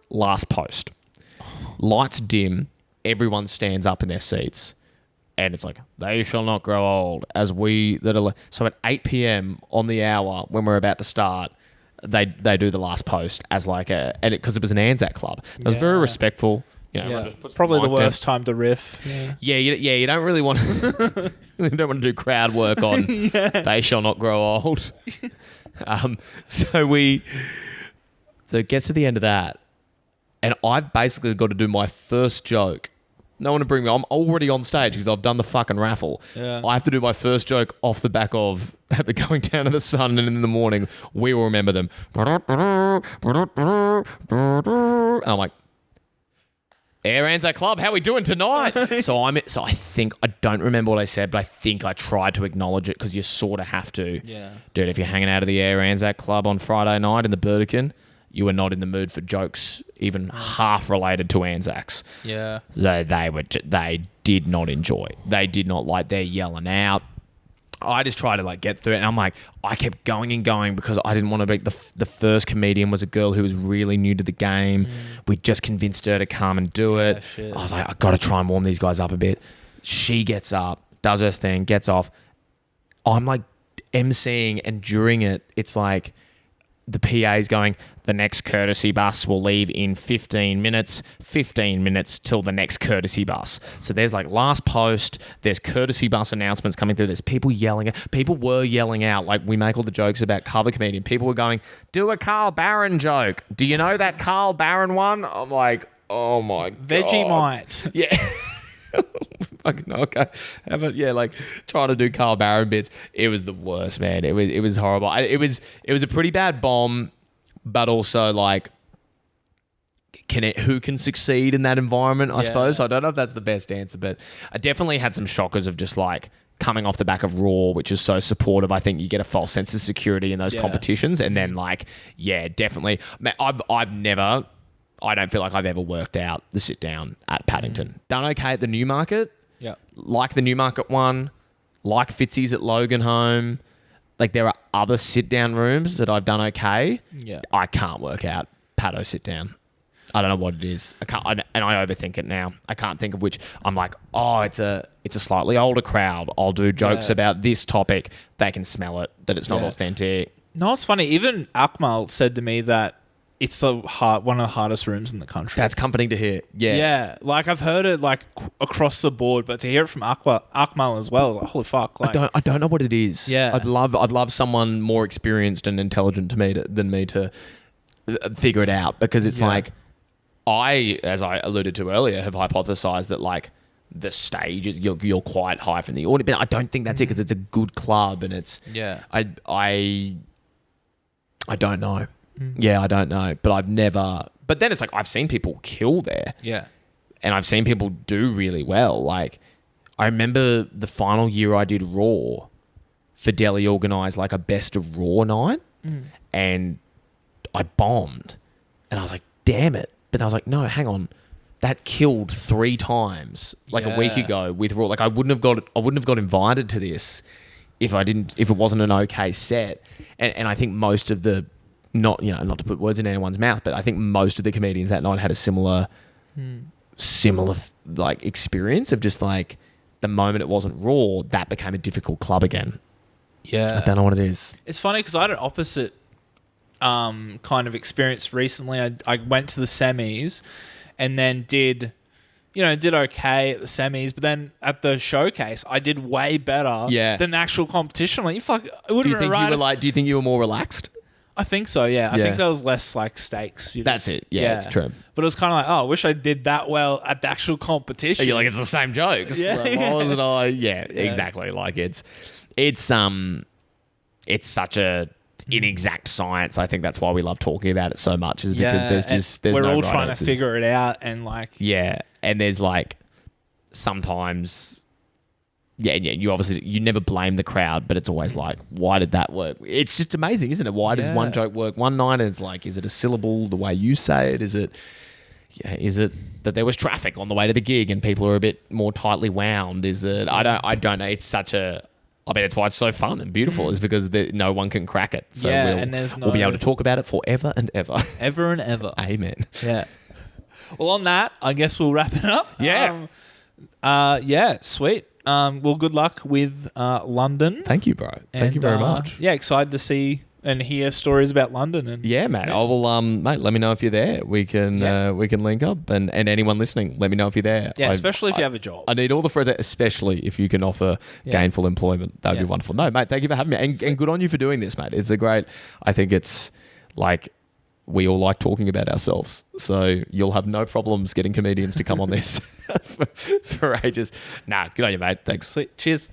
last post. Lights dim, everyone stands up in their seats, and it's like, they shall not grow old as we that are. So at 8 p.m. on the hour when we're about to start, they do the last post as like because it was an Anzac club. It was very respectful. Probably the worst time to riff. You don't really want to do crowd work on they shall not grow old. So it gets to the end of that, and I've basically got to do my first joke. No one to bring me. I'm already on stage because I've done the fucking raffle. Yeah. I have to do my first joke off the back of at the going down of the sun, and in the morning we will remember them. And I'm like, Air Anzac Club, how we doing tonight? So I think, I don't remember what I said, but I think I tried to acknowledge it because you sort of have to. Yeah. Dude, if you're hanging out at the Air Anzac Club on Friday night in the Brisbane, you were not in the mood for jokes even half related to Anzacs. Yeah. So they did not enjoy. They did not like. They're yelling out. I just tried to like get through it, and I'm like, I kept going and going because I didn't want to be the first comedian was a girl who was really new to the game. We just convinced her to come and do it. Shit. I was like, I got to try and warm these guys up a bit. She gets up, does her thing, gets off. I'm like emceeing, and during it, it's like the PA's going, the next courtesy bus will leave in 15 minutes till the next courtesy bus. So there's like last post, there's courtesy bus announcements coming through, there's people yelling, people were yelling out, like we make all the jokes about cover comedian, people were going, do a Carl Barron joke. Do you know that Carl Barron one? I'm like, oh my God. Vegemite. Yeah. Fucking okay. Like trying to do Carl Barron bits. It was the worst, man. It was horrible. It was a pretty bad bomb, but also like, who can succeed in that environment? I suppose. I don't know if that's the best answer, but I definitely had some shockers of just like coming off the back of Raw, which is so supportive. I think you get a false sense of security in those competitions, and then like, definitely. Man, I don't feel like I've ever worked out the sit down at Paddington. Done okay at the Newmarket. Yeah. Like the Newmarket one. Like Fitzy's at Logan Home. Like there are other sit down rooms that I've done okay. Yeah. I can't work out Paddo sit down. I don't know what it is. And I overthink it now. I can't think of which. I'm like, oh, it's a slightly older crowd. I'll do jokes about this topic. They can smell it, that it's not authentic. No, it's funny. Even Akmal said to me that it's one of the hardest rooms in the country. That's comforting to hear. Yeah. Yeah. Like I've heard it like across the board, but to hear it from Akmal as well, like, holy fuck. Like, I don't know what it is. Yeah. I'd love someone more experienced and intelligent than me to figure it out, because it's like, as I alluded to earlier, have hypothesized that like the stage is you're quite high from the audience, but I don't think that's it, because it's a good club and it's I don't know. Yeah, I don't know, but I've never. But then it's like I've seen people kill there. Yeah, and I've seen people do really well. Like I remember the final year I did Raw, Fideli organised like a best of Raw night, and I bombed, and I was like, damn it. But I was like, no, hang on, that killed 3 times like a week ago with Raw. Like I wouldn't have got invited to this if it wasn't an okay set. And I think most of the not to put words in anyone's mouth, but I think most of the comedians that night had a similar like experience of just like the moment it wasn't Raw, that became a difficult club again. Yeah, I don't know what it is. It's funny because I had an opposite kind of experience recently. I went to the semis and then did okay at the semis, but then at the showcase I did way better than the actual competition. Like, fuck, it would have been right. Do you think you were more relaxed? I think so, yeah. I think there was less like stakes. That's it. Yeah, it's true. But it was kind of like, oh, I wish I did that well at the actual competition. You're like, it's the same jokes. Yeah. Like, why wasn't I? Yeah, exactly. Like it's such a inexact science. I think that's why we love talking about it so much, is because there's we're no all right trying answers. to figure it out, and like and there's like sometimes. Yeah, you never blame the crowd, but it's always like, why did that work? It's just amazing, isn't it? Why does one joke work one night? And it's like, is it a syllable the way you say it? Is it that there was traffic on the way to the gig and people are a bit more tightly wound? Is it? I don't know. It's such a. I mean, it's why it's so fun and beautiful, is because no one can crack it. So we'll be able to talk about it forever and ever. Ever and ever. Amen. Yeah. Well, on that, I guess we'll wrap it up. Yeah. Sweet. Well, good luck with London. Thank you, bro. Thank you very much. Yeah, excited to see and hear stories about London. And yeah, mate. I will, mate. Let me know if you're there. We can link up, and anyone listening, let me know if you're there. Yeah, especially if you have a job. I need all the friends, especially if you can offer gainful employment. That would be wonderful. No, mate. Thank you for having me, and good on you for doing this, mate. It's a great. I think it's like. We all like talking about ourselves, so you'll have no problems getting comedians to come on this for ages. Nah, good on you, mate. Thanks. Sweet. Cheers.